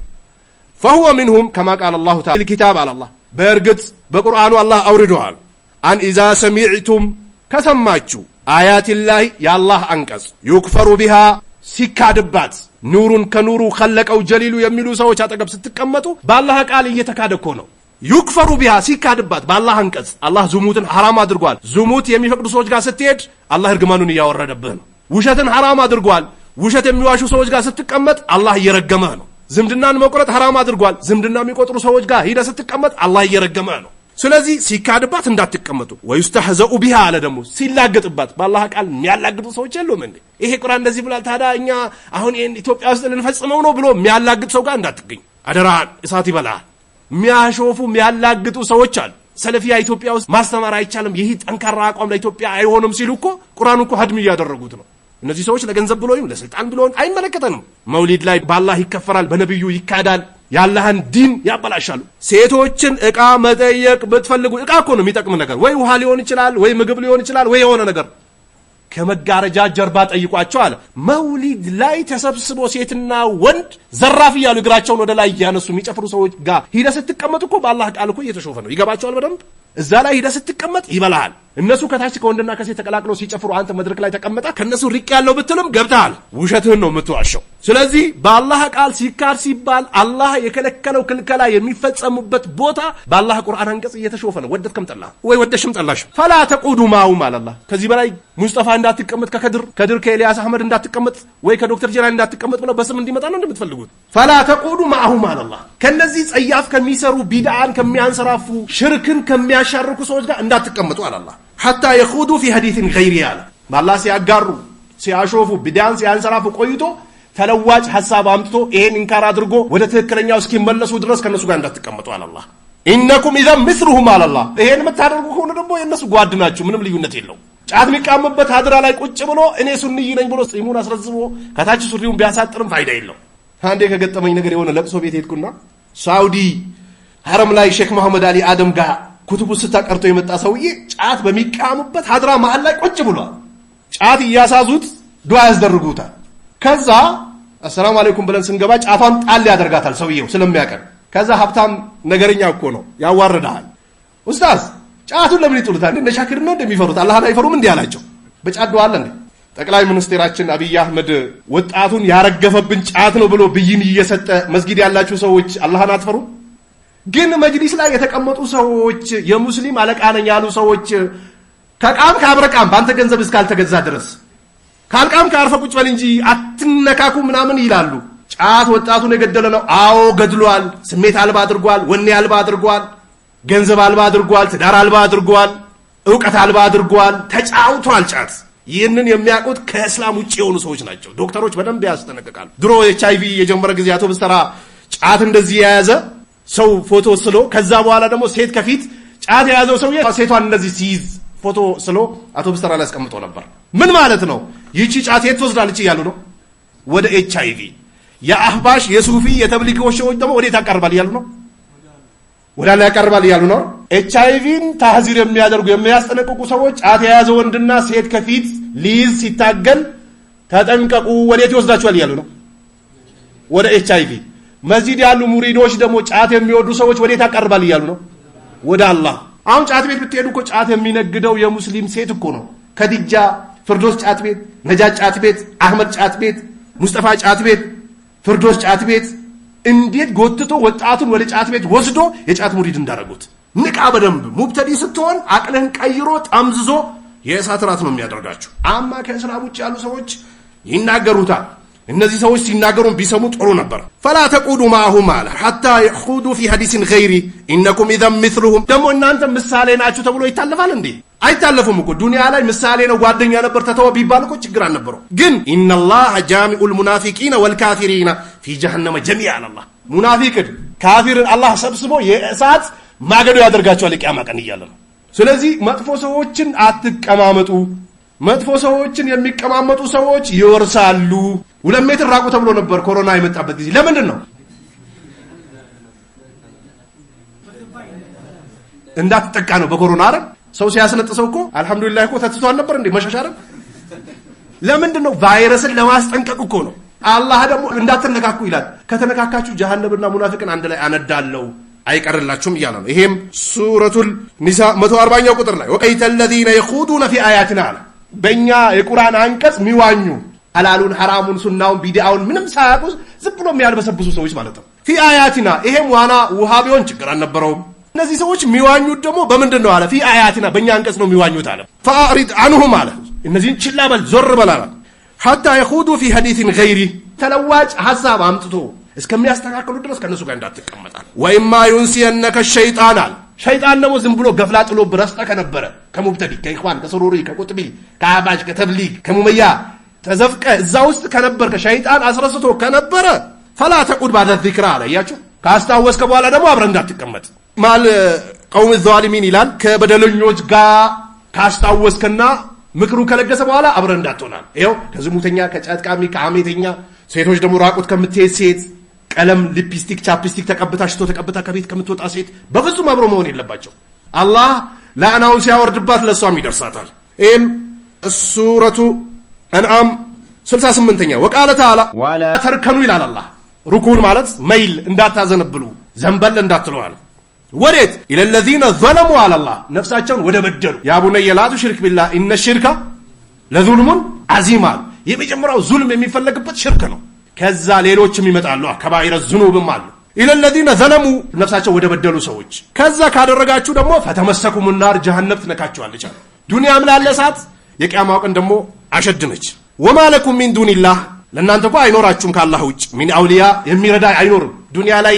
ፈሁወ ሚንሁም ከማ ቃል አላሁ ተዓላ ፊልኪታብ አላህ በእርግጥ በቁርአኑ አላህ አውርደዋል። አን ኢዛ ሰሚዕቱም ከሰማችሁ አያቲላህ የአላህ አንቀጽ ዩክፈሩ ቢሃ ሲካድባት ኑሩን ከኑሩ ኸለቀው ጀሊሉ የሚሉ ሰዎች አጠገብ ስትቀመጡ በአላህ ቃል እየተካደ እኮ ነው። ዩክፈሩ ቢሃ ሲካድባት በአላህ አንቀጽ አላህ ዝሙትን ሐራም አድርጓል። ዝሙት የሚፈቅዱ ሰዎች ጋር ስትሄድ አላህ እርግማኑን እያወረደብህ ነው። ውሸትን ሐራም አድርጓል። ውሸት የሚዋሹ ሰዎች ጋር ስትቀመጥ አላህ እየረገመህ ነው። ዝምድናን መቁረጥ ሐራም አድርጓል። ዝምድና የሚቆጥሩ ሰዎች ጋር ሂደህ ስትቀመጥ አላህ እየረገመህ ነው። ስለዚህ ሲካድባት እንዳትቀመጡ። ወይስተህዘኡ ቢሃ አለ ደግሞ ሲላገጥባት በአላህ ቃል የሚያላግጡ ሰዎች የሉም እንዴ? ይሄ ቁርአን እንደዚህ ብሏል፣ ታዲያ እኛ አሁን ይሄን ኢትዮጵያ ውስጥ ልንፈጽመው ነው ብሎ የሚያላግጥ ሰው ጋር እንዳትገኝ አደራህን፣ እሳት ይበላል። የሚያሾፉ የሚያላግጡ ሰዎች አሉ። ሰለፊያ ኢትዮጵያ ውስጥ ማስተማር አይቻልም፣ ይህ ጠንካራ አቋም ለኢትዮጵያ አይሆንም ሲሉ እኮ ቁርአኑ እኮ ሀድም እያደረጉት ነው። እነዚህ ሰዎች ለገንዘብ ብሎ ይሁን ለስልጣን ብሎ አይመለከተንም። መውሊድ ላይ በአላህ ይከፈራል፣ በነብዩ ይካዳል፣ የአላህን ዲን ያበላሻሉ። ሴቶችን ዕቃ መጠየቅ ብትፈልጉ ዕቃ እኮ ነው የሚጠቅም ነገር፣ ወይ ውሃ ሊሆን ይችላል፣ ወይ ምግብ ሊሆን ይችላል፣ ወይ የሆነ ነገር ከመጋረጃ ጀርባ ጠይቋቸው አለ። መውሊድ ላይ ተሰብስቦ ሴትና ወንድ ዘራፍ እያሉ እግራቸውን ወደ ላይ እያነሱ የሚጨፍሩ ሰዎች ጋር ሂደህ ስትቀመጥ እኮ በአላህ ቃል እኮ እየተሾፈ ነው። ይገባቸዋል በደንብ። እዛ ላይ ሂደህ ስትቀመጥ ይበላሃል። እነሱ ከታች ከወንድና ከሴት ተቀላቅለው ሲጨፍሩ አንተ መድረክ ላይ ተቀመጣ ከነሱ ሪቅ ያለው ብትልም ገብተሃል። ውሸትህን ነው የምትዋሸው። ስለዚህ በአላህ ቃል ሲካድ ሲባል አላህ የከለከለው ክልከላ የሚፈጸሙበት ቦታ በአላህ ቁርአን አንቀጽ እየተሾፈ ነው። ወደድከም ጠላህ ወይ ወደሽም ጠላሽ ፈላ ተቁዱ ማሁም አላህ። ከዚህ በላይ ሙስጠፋ እንዳትቀመጥ ከከድር ከኤልያስ አህመድ እንዳትቀመጥ ወይ ከዶክተር ጀላሊ እንዳትቀመጥ ብለው በስም እንዲመጣ ነው እንደምትፈልጉት። ፈላ ተቁዱ ማሁም አላህ። ከነዚህ ጸያፍ ከሚሰሩ ቢድዓን ከሚያንሰራፉ ሽርክን ከሚያሻርኩ ሰዎች ጋር እንዳትቀመጡ አላህ። ሐታ የኹዱ ፊ ሐዲትን ገይሪ አለ። በአላህ ሲያጋሩ ሲያሾፉ ቢድዓን ሲያንሰራፉ ቆይቶ ተለዋጭ ሐሳብ አምጥቶ ይሄን እንካር አድርጎ ወደ ትክክለኛው እስኪመለሱ ድረስ ከነሱ ጋር እንዳትቀመጡ አላህ። ኢነኩም ኢዘን ምስሉሁም አላህ። ይሄን የምታደርጉ ከሆነ ደግሞ የነሱ ጓድ ናችሁ፣ ምንም ልዩነት የለው። ጫት የሚቃምበት ሀድራ ላይ ቁጭ ብሎ እኔ ሱንይ ነኝ ብሎ ጺሙን አስረዝሞ ከታች ሱሪውን ቢያሳጥርም ፋይዳ የለው። አንዴ ከገጠመኝ ነገር የሆነ ለቅሶ ቤት ሄድኩና ሳውዲ ሐረም ላይ ሼክ መሐመድ አሊ አደም ጋር ኩቱቡ ስታቀርቶ የመጣ ሰውዬ ጫት በሚቃሙበት ሀድራ መሃል ላይ ቁጭ ብሏል። ጫት እያሳዙት ዱዓ ያስደርጉታል። ከዛ አሰላሙ አለይኩም ብለን ስንገባ ጫቷን ጣል ያደርጋታል ሰውዬው ስለሚያቀር። ከዛ ሀብታም ነገረኛ እኮ ነው ያዋርዳል። ኡስታዝ ጫቱን ለምን ይጥሉታል? እንደ ሻኪር ነው እንደሚፈሩት አላህን አይፈሩም እንዴ አላቸው። በጫት ዱዓ አለ እንዴ? ጠቅላይ ሚኒስትራችን አብይ አህመድ ወጣቱን ያረገፈብን ጫት ነው ብሎ ብይን እየሰጠ መስጊድ ያላችሁ ሰዎች አላህን አትፈሩ? ግን መጅሊስ ላይ የተቀመጡ ሰዎች የሙስሊም አለቃ ነኝ ያሉ ሰዎች ከቃም ካብረቃም ባንተ ገንዘብ እስካልተገዛ ድረስ ካልቃም ካርፈ ቁጭ በል እንጂ አትነካኩ ምናምን ይላሉ። ጫት ወጣቱን የገደለ ነው። አዎ ገድሏል። ስሜት አልባ አድርጓል። ወኔ አልባ አድርጓል። ገንዘብ አልባ አድርጓል። ትዳር አልባ አድርጓል። ዕውቀት አልባ አድርጓል። ተጫውቷል ጫት። ይህንን የሚያውቁት ከእስላም ውጭ የሆኑ ሰዎች ናቸው። ዶክተሮች በደንብ ያስጠነቅቃሉ። ድሮ HIV የጀመረ ጊዜ አቶ ብስተራ ጫት እንደዚህ የያዘ ሰው ፎቶ ስሎ ከዛ በኋላ ደግሞ ሴት ከፊት ጫት የያዘው ሰውዬ ሴቷን እንደዚህ ሲይዝ ፎቶ ስሎ አቶ ብስተራ ላይ አስቀምጦ ነበር። ምን ማለት ነው? ይቺ ጫት የት ትወስዳለች እያሉ ነው? ወደ HIV። የአህባሽ የሱፊ የተብሊጎች ሰዎች ደግሞ ወዴት ያቀርባል እያሉ ነው? ወደ ላይ ያቀርባል እያሉ ነው። HIVን ታህዚር የሚያደርጉ የሚያስጠነቅቁ ሰዎች ጫት የያዘ ወንድና ሴት ከፊት ሊይዝ ሲታገል ተጠንቀቁ፣ ወዴት ይወስዳችኋል እያሉ ነው? ወደ HIV። መስጂድ ያሉ ሙሪዶች ደግሞ ጫት የሚወዱ ሰዎች ወዴት ያቀርባል እያሉ ነው? ወደ አላህ። አሁን ጫት ቤት ብትሄዱ እኮ ጫት የሚነግደው የሙስሊም ሴት እኮ ነው። ከዲጃ ፍርዶስ ጫት ቤት፣ ነጃት ጫት ቤት፣ አህመድ ጫት ቤት፣ ሙስጠፋ ጫት ቤት፣ ፍርዶስ ጫት ቤት እንዴት ጎትቶ ወጣቱን ወደ ጫት ቤት ወስዶ የጫት ሙሪድ እንዳደረጉት ንቃ። በደንብ ሙብተዲ ስትሆን አቅልህን ቀይሮ ጠምዝዞ የእሳት ራት ነው የሚያደርጋችሁ። አማ ከእስላም ውጭ ያሉ ሰዎች ይናገሩታል። እነዚህ ሰዎች ሲናገሩን ቢሰሙ ጥሩ ነበር። ፈላ ተቁዱ ማአሁም አለ ሐታ የኹዱ ፊ ሐዲስን ገይሪ ኢነኩም ኢዘን ምስሉሁም። ደግሞ እናንተ ምሳሌ ናችሁ ተብሎ ይታለፋል እንዴ? አይታለፉም እኮ። ዱንያ ላይ ምሳሌ ነው ጓደኛ ነበር ተተወ ቢባል እኮ ችግር አልነበረው። ግን ኢነላህ ጃሚዑል ሙናፊቂነ ወልካፊሪነ ፊ ጀሃነመ ጀሚዓ አላህ ሙናፊቅን ካፊርን አላህ ሰብስቦ የእሳት ማገዶ ያደርጋቸዋል የቂያማ ቀን እያለ ነው። ስለዚህ መጥፎ ሰዎችን አትቀማመጡ። መጥፎ ሰዎችን የሚቀማመጡ ሰዎች ይወርሳሉ። 2 ሜትር ራቁ ተብሎ ነበር ኮሮና የመጣበት ጊዜ። ለምንድን ነው? እንዳትጠቃ ነው በኮሮና አይደል? ሰው ሲያስነጥሰው እኮ አልহামዱሊላህ እኮ ተትቷል ነበር እንዴ መሻሻል። ለምንድን ነው? ቫይረስን ለማስጠንቀቅ እኮ ነው። አላህ ደግሞ እንዳትነካኩ ይላል። ከተነካካችሁ ጀሃነምና ሙናፊቅን አንድ ላይ አነዳለው አይቀርላችሁም እያለ ነው። ይሄም ሱረቱል ኒሳ 140ኛው ቁጥር ላይ ወቀይተ الذين يخوضون في آياتنا አለ። በእኛ የቁርአን አንቀጽ ሚዋኙ ሐላሉን ሐራሙን ሱናውን ቢዲአውን ምንም ሳያውቁ ዝም ብሎ የሚያልበሰብሱ ሰዎች ማለት ነው። في آياتنا ይሄም ዋና ውሃ ቢሆን ችግር አልነበረውም። እነዚህ ሰዎች ሚዋኙት ደግሞ በምንድን ነው አለ? في آياتنا በእኛ አንቀጽ ነው ሚዋኙት አለ። فأعرض عنهم አለ። እነዚህን ችላ በል ዞር በል አለ። حتى يخوضوا في حديث غيره ተለዋጭ ሐሳብ አምጥቶ እስከሚያስተካክሉ ድረስ ከነሱ ጋር እንዳትቀመጣል። ወይማ ዩንሲየነከ ሸይጣን አለ። ሸይጣን ደግሞ ዝም ብሎ ገፍላ ጥሎ ብረስተ ከነበረ ከሙብተዲ ከኢኽዋን ከሰሩሪ ከቁጥቢ ከአባጅ ከተብሊግ ከሙመያ ተዘፍቀ እዛ ውስጥ ከነበር ከሸይጣን አስረስቶ ከነበረ ፈላ ተቁድ ባደ ዚክራ አለ። ያያችሁ ካስታወስከ በኋላ ደግሞ አብረን እንዳትቀመጥ ማል ቀውም ዛሊሚን ይላል። ከበደለኞች ጋር ካስታወስከና ምክሩ ከለገሰ በኋላ አብረን እንዳትሆናል። ይኸው ከዝሙተኛ ከጫጥቃሚ ከአሜተኛ ሴቶች ደግሞ ራቁት ከምትሄድ ሴት ቀለም ሊፕስቲክ ቻፕስቲክ ተቀብታ ሽቶ ተቀብታ ከቤት ከምትወጣ ሴት በፍጹም አብሮ መሆን የለባቸው። አላህ ለአናውን ሲያወርድባት ለሷም ይደርሳታል። ይህም ሱረቱ አንዓም 68ኛ ወቃለ ተዓላ ወላ ተርከኑ ይላል አላህ። ሩኩን ማለት መይል እንዳታዘነብሉ ዘንበል እንዳትሉ አለ። ወዴት ኢለለዚነ ዘለሙ አላህ ነፍሳቸውን ወደ በደሉ። ያ ቡነየ ላ ቱሽሪክ ቢላህ ኢነ ሽርካ ለዙልሙን ዐዚም አለ። የመጀመሪያው ዙልም የሚፈለግበት ሽርክ ነው። ከዛ ሌሎችም ይመጣሉ ከባኢረ ዝኑብም አሉ። ኢለለዚነ ዘለሙ ነፍሳቸው ወደ በደሉ ሰዎች። ከዛ ካደረጋችሁ ደግሞ ፈተመሰኩም ናር ጀሃነም ትነካችኋለች አለ። ዱንያም ላለ እሳት የቂያማው ቀን ደግሞ አሸድነች። ወማ ለኩም ሚን ዱኒላህ ለእናንተ እኮ አይኖራችሁም ከአላህ ውጭ ሚን አውሊያ የሚረዳ አይኖርም። ዱንያ ላይ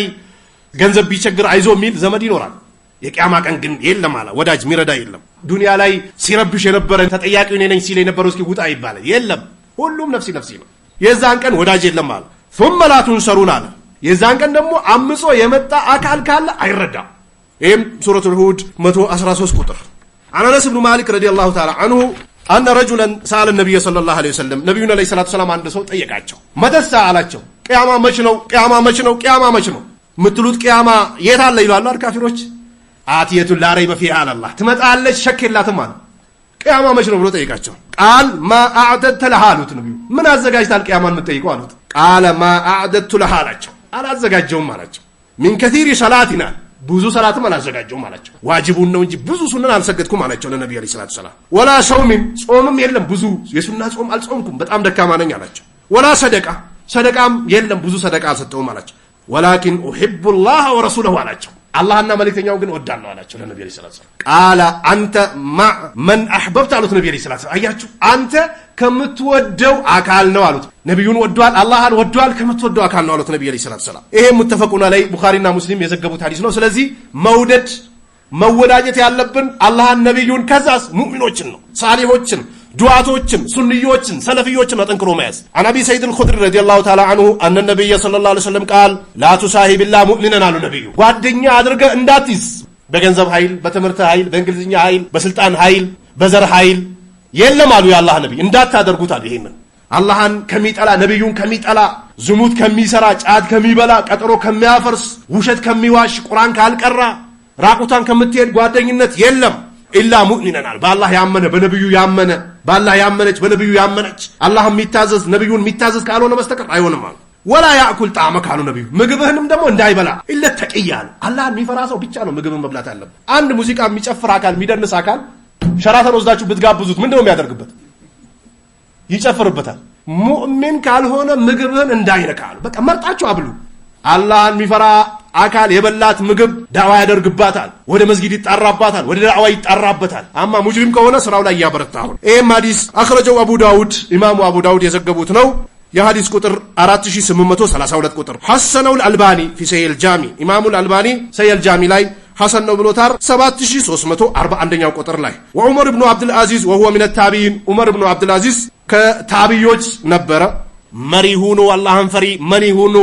ገንዘብ ቢቸግር አይዞ የሚል ዘመድ ይኖራል። የቂያማ ቀን ግን የለም አለ። ወዳጅ ሚረዳ የለም። ዱንያ ላይ ሲረብሽ የነበረ ተጠያቂው እኔ ነኝ ሲል የነበረው እስኪ ውጣ ይባላል። የለም ሁሉም ነፍሲ ነፍሲ ነው። የዛን ቀን ወዳጅ የለም አለ። ثم لا تنصرون አለ። የዛን ቀን ደግሞ አምጾ የመጣ አካል ካለ አይረዳም። ይህም ሱረቱል ሁድ 113 ቁጥር። አነስ ብኑ ማሊክ ረዲየላሁ ተዓላ አንሁ አነ ረጁለን ሰአለ ነብዩ ሰለላሁ ዐለይሂ ወሰለም ነብዩን ዐለይሂ ሰላቱ ሰላም አንድ ሰው ጠየቃቸው። መተሳ አላቸው ቅያማ መች ነው? ቅያማ መች ነው? ቅያማ መች ነው? ምትሉት ቂያማ የት አለ ይላሉ ካፊሮች አትየቱ ላ ረይበ ፊሃ አላህ ትመጣለች ሸክ የላትም አለ ቂያማ መች ነው ብሎ ጠይቃቸው ቃል ማ አዕደድተ ለሃ አሉት ነብዩ ምን አዘጋጅታል ቂያማን የምትጠይቀው አሉት ቃለ ማ አዕደድቱ ለሃ አላቸው አላዘጋጀውም አላቸው ሚን ከሲሪ ሰላቲና ብዙ ሰላትም አላዘጋጀውም አላቸው ዋጅቡን ነው እንጂ ብዙ ሱናን አልሰገድኩም አላቸው ለነብዩ አለይሂ ሰላቱ ሰላም ወላ ሶምን ጾምም የለም ብዙ የሱና ጾም አልጾምኩም በጣም ደካማ ነኝ አላቸው ወላ ሰደቃም የለም ብዙ ሰደቃ አልሰጠውም አላቸው ወላኪን ኡሂቡላህ ወረሱለሁ አላቸው አላህና መልእክተኛው ግን ወዳለው አላቸው ለነብዩ አለይሂ ሰላቱ ሰላም ቃለ አንተ ማ መን አህበብተ አሉት ነብዩ አለይሂ ሰላቱ ሰላም አያችሁ አንተ ከምትወደው አካል ነው አሉት ነብዩን ወዷል አላህን ወዷል ከምትወደው አካል ነው አሉት ነብዩ አለይሂ ሰላቱ ሰላም ይሄ ሙተፈቁን ላይ ቡኻሪና ሙስሊም የዘገቡት ሐዲስ ነው ስለዚህ መወዳጀት ያለብን አላህን ነብዩን ከዛስ ሙእሚኖችን ነው ሳሊሆችን ዱዓቶችን ሱንዮችን ሰለፊዮችን አጠንክሮ መያዝ አናቢ ሰይድ አልኹድሪ ረዲየላሁ ተዓላ አንሁ አነ ነብዩ ሰለላሁ ዐለይሂ ወሰለም ቃል ላ ቱሳሂብላ ሙእሚናን አሉ ነብዩ ጓደኛ አድርገ እንዳትይዝ በገንዘብ ኃይል በትምህርት ኃይል በእንግሊዝኛ ኃይል በስልጣን ኃይል በዘር ኃይል የለም አሉ የአላህ ነብይ እንዳታደርጉት አሉ ይሄንን አላህን ከሚጠላ ነብዩን ከሚጠላ ዝሙት ከሚሰራ ጫት ከሚበላ ቀጠሮ ከሚያፈርስ ውሸት ከሚዋሽ ቁርአን ካልቀራ ራቁታን ከምትሄድ ጓደኝነት የለም ኢላ ሙእሚናን በአላህ ያመነ በነብዩ ያመነ በአላህ ያመነች በነብዩ ያመነች አላህ የሚታዘዝ ነብዩን የሚታዘዝ ካልሆነ በስተቀር አይሆንም አሉ ወላ ያእኩል ጣዕመ ካሉ ነብዩ ምግብህንም ደግሞ እንዳይበላ ኢለ ተቂያ አላህን የሚፈራ ሰው ብቻ ነው ምግብን መብላት ያለበት አንድ ሙዚቃ የሚጨፍር አካል የሚደንስ አካል ሸራተን ወስዳችሁ ብትጋብዙት ምንድነው የሚያደርግበት ይጨፍርበታል ሙእሚን ካልሆነ ምግብህን እንዳይነካሉ በቃ መርጣችሁ አብሉ አላህን የሚፈራ አካል የበላት ምግብ ዳዋ ያደርግባታል ወደ መስጊድ ይጣራባታል ወደ ዳዋ ይጣራበታል አማ ሙስሊም ከሆነ ስራው ላይ ያበረታው ይሄም ሐዲስ አخرجው አቡ ዳውድ ኢማሙ አቡ ዳውድ የዘገቡት ነው የሐዲስ ቁጥር 4832 ቁጥር ሐሰነው አልባኒ في ሰሂህ አልጃሚ ኢማሙ አልባኒ ሰሂህ አልጃሚ ላይ ሐሰን ነው ብሎታል 7341ኛው ቁጥር ላይ ወዑመር ኢብኑ አብዱል አዚዝ وهو من التابعين ዑመር ኢብኑ አብዱል አዚዝ ከታቢዮች ነበረ መሪ ሆኖ አላህን ፈሪ መሪ ሆኖ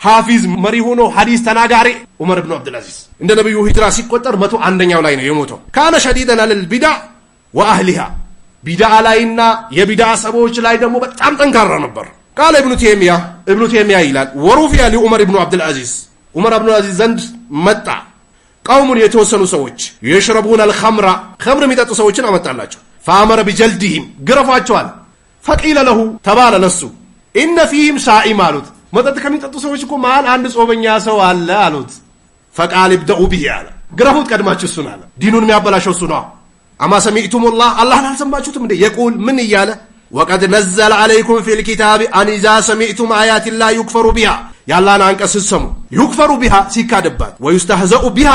ሐፊዝ መሪ ሆኖ ሐዲስ ተናጋሪ ዑመር ኢብኑ አብዱል አዚዝ እንደ ነብዩ ሂጅራ ሲቆጠር 101ኛው ላይ ነው የሞተው ካነ ሸዲደን ለልቢዳ ወአህሊሃ ቢዳ ላይና የቢዳ ሰዎች ላይ ደግሞ በጣም ጠንካራ ነበር ቃል ኢብኑ ተይሚያ ይላል ወሩፊያ ለዑመር ኢብኑ አብዱል አዚዝ ዑመር ኢብኑ አዚዝ ዘንድ መጣ ቀውሙን የተወሰኑ ሰዎች የሽረቡን الخمر ኸምር የሚጠጡ ሰዎችን አመጣላቸው فامر بجلدهم ግረፋቸዋል فقيل له ተባለ ለሱ ان فيهم صائم አሉት መጠጥ ከሚጠጡ ሰዎች እኮ መሃል አንድ ጾመኛ ሰው አለ አሉት فقال ابدؤوا به አለ ግረፉት ቀድማችሁ እሱን አለ ዲኑን የሚያበላሸው እሱ ነው አማ ሰሚዕቱም አላህን አልሰማችሁትም እንዴ የቁል ምን እያለ وقد نزل عليكم في الكتاب ان اذا سمعتم آيات الله يكفر بها ያላህን አንቀጽ ሲሰሙ ይክፈሩ ቢሃ ሲካደባት ወይስተህዘኡ ቢሃ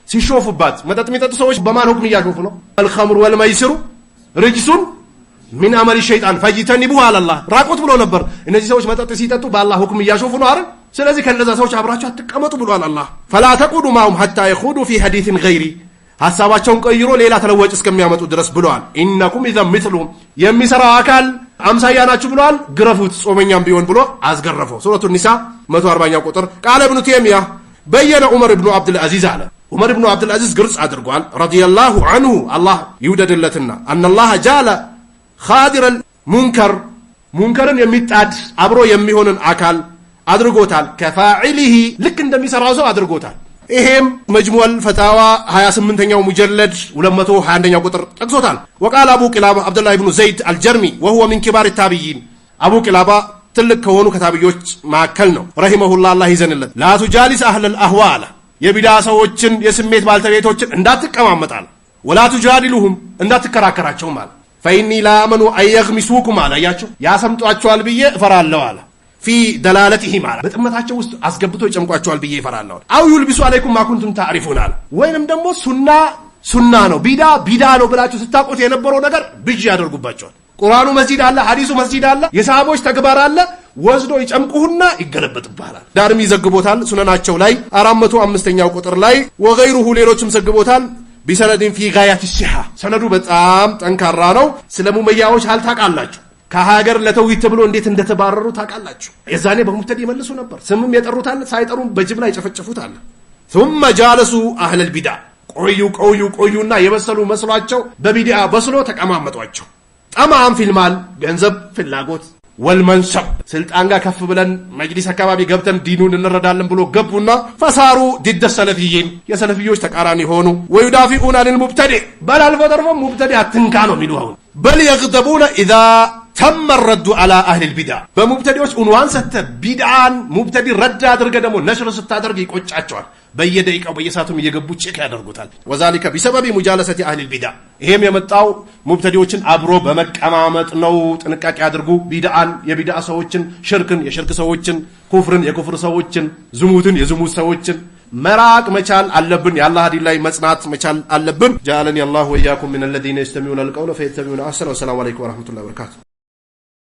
ሲሾፉባት መጠጥ የሚጠጡ ሰዎች በማን ሁክም እያሾፉ ነው الخمر والميسر رجس من عمل الشيطان فاجتنبوه على الله ራቁት ብሎ ነበር እነዚህ ሰዎች መጠጥ ሲጠጡ በአላህ ሁክም እያሾፉ ነው አይደል ስለዚህ ከነዛ ሰዎች አብራችሁ አትቀመጡ ብሏል አላህ فلا تقعدوا معهم حتى يخوضوا في حديث غيري ሐሳባቸውን ቀይሮ ሌላ ተለዋጭ እስከሚያመጡ ድረስ ብሏል ኢንኩም اذا مثلهم የሚሰራው አካል አምሳያ ናችሁ ብሏል ግረፉት ጾመኛም ቢሆን ብሎ አስገረፈው ሱረቱ ኒሳ 140ኛው ቁጥር ቃል ኢብኑ ተይሚያ በየነ ዑመር ኢብኑ አብዱል አዚዝ አለ ዑመር ኢብኑ አብዱል አዚዝ ግልጽ አድርጓል ረዲየላሁ ዐንሁ አላህ ይውደድለትና አነላህ ጃለ ኻዲረል ሙንከርን የሚጣድ አብሮ የሚሆንን አካል አድርጎታል ከፋዒሊሂ ልክ እንደሚሰራው ሰው አድርጎታል ይሄም መጅሙዕ ፈታዋ 28ኛው ሙጀለድ 221ኛው ቁጥር ጠቅሶታል وقال ابو قلابه عبد الله بن زيد الجرمي وهو من كبار التابعين ابو قلابه ትልቅ ከሆኑ ከታቢዮች ማከል ነው ረሂመሁላህ አላህ ይዘንለት لا تجالس اهل الاهواء የቢዳ ሰዎችን የስሜት ባልተቤቶችን እንዳትቀማመጣል ولا تجادلهم እንዳትከራከራቸው ማለት فاني لا امن ان يغمسوكم አላያችሁ ያሰምጧቸዋል ብዬ እፈራለሁ አለ في دلالته ማለት በጥመታቸው ውስጥ አስገብቶ ይጨምቋቸዋል ብዬ ይፈራለሁ አው ይልብሱ አለይኩም ማ ኩንቱም ታሪፉን አለ ወይንም ደግሞ ሱና ነው ቢዳ ነው ብላችሁ ስታቆት የነበረው ነገር ብጅ ያደርጉባቸዋል ቁርአኑ መስጂድ አለ ሐዲሱ መስጂድ አለ የሳሃቦች ተግባር አለ ወስዶ ይጨምቁሁና ይገለበጥባል ዳርሚ ዘግቦታል ሱነናቸው ላይ 405ኛው ቁጥር ላይ ወገይሩሁ ሌሎችም ዘግቦታል ቢሰነድን في غاية الصحة ሰነዱ በጣም ጠንካራ ነው ስለሙመያዎች አልታቃላችሁ ከሀገር ለተውሂድ ተብሎ እንዴት እንደተባረሩ ታቃላችሁ የዛኔ በሙብተዲ ይመልሱ ነበር ስምም የጠሩታል ሳይጠሩም በጅምላ ይጨፈጨፉታል ثم جالسوا اهل البدع ቆዩና የበሰሉ መስሏቸው በቢድዓ በስሎ ተቀማመጧቸው ጠማም ፊልማል ገንዘብ ፍላጎት ወልመንሰብ ስልጣን ጋር ከፍ ብለን መጅሊስ አካባቢ ገብተን ዲኑን እንረዳለን ብሎ ገቡና ፈሳሩ ዲደ ሰለፊይን የሰለፊዮች ተቃራኒ ሆኑ። ወይዳፊኡን አኒል ሙብተዲዕ በላልፎ ተርፎ ሙብተዲዕ አትንካ ነው የሚሉ አሁን በል የግተቡነ ኢዛ ተመ ረዱ አላ አህሊል ቢድዓ በሙብተዲዎች ኡንዋን ሰተ ቢድዓን ሙብተዲ ረዳ አድርገ ደግሞ ነሽር ስታደርግ ይቆጫቸዋል። በየደቂቃው በየሰዓቱም እየገቡ ቼክ ያደርጉታል። ወዛሊከ ቢሰበቢ ሙጃለሰቲ አህሊል ቢድዓ ይሄም የመጣው ሙብተዲዎችን አብሮ በመቀማመጥ ነው። ጥንቃቄ አድርጉ። ቢድዓን የቢድዓ ሰዎችን፣ ሽርክን የሽርክ ሰዎችን፣ ኩፍርን የኩፍር ሰዎችን፣ ዝሙትን የዝሙት ሰዎችን መራቅ መቻል አለብን። የአላህ ዲን ላይ መጽናት መቻል አለብን። ጀዐለኒ አላሁ ወኢያኩም ሚነ ለዚነ የስተሚዑነ አልቀውለ ፈየተቢዑነ አሕሰነሁ። ወሰላሙ አለይኩም ወረሕመቱላሂ ወበረካቱሁ።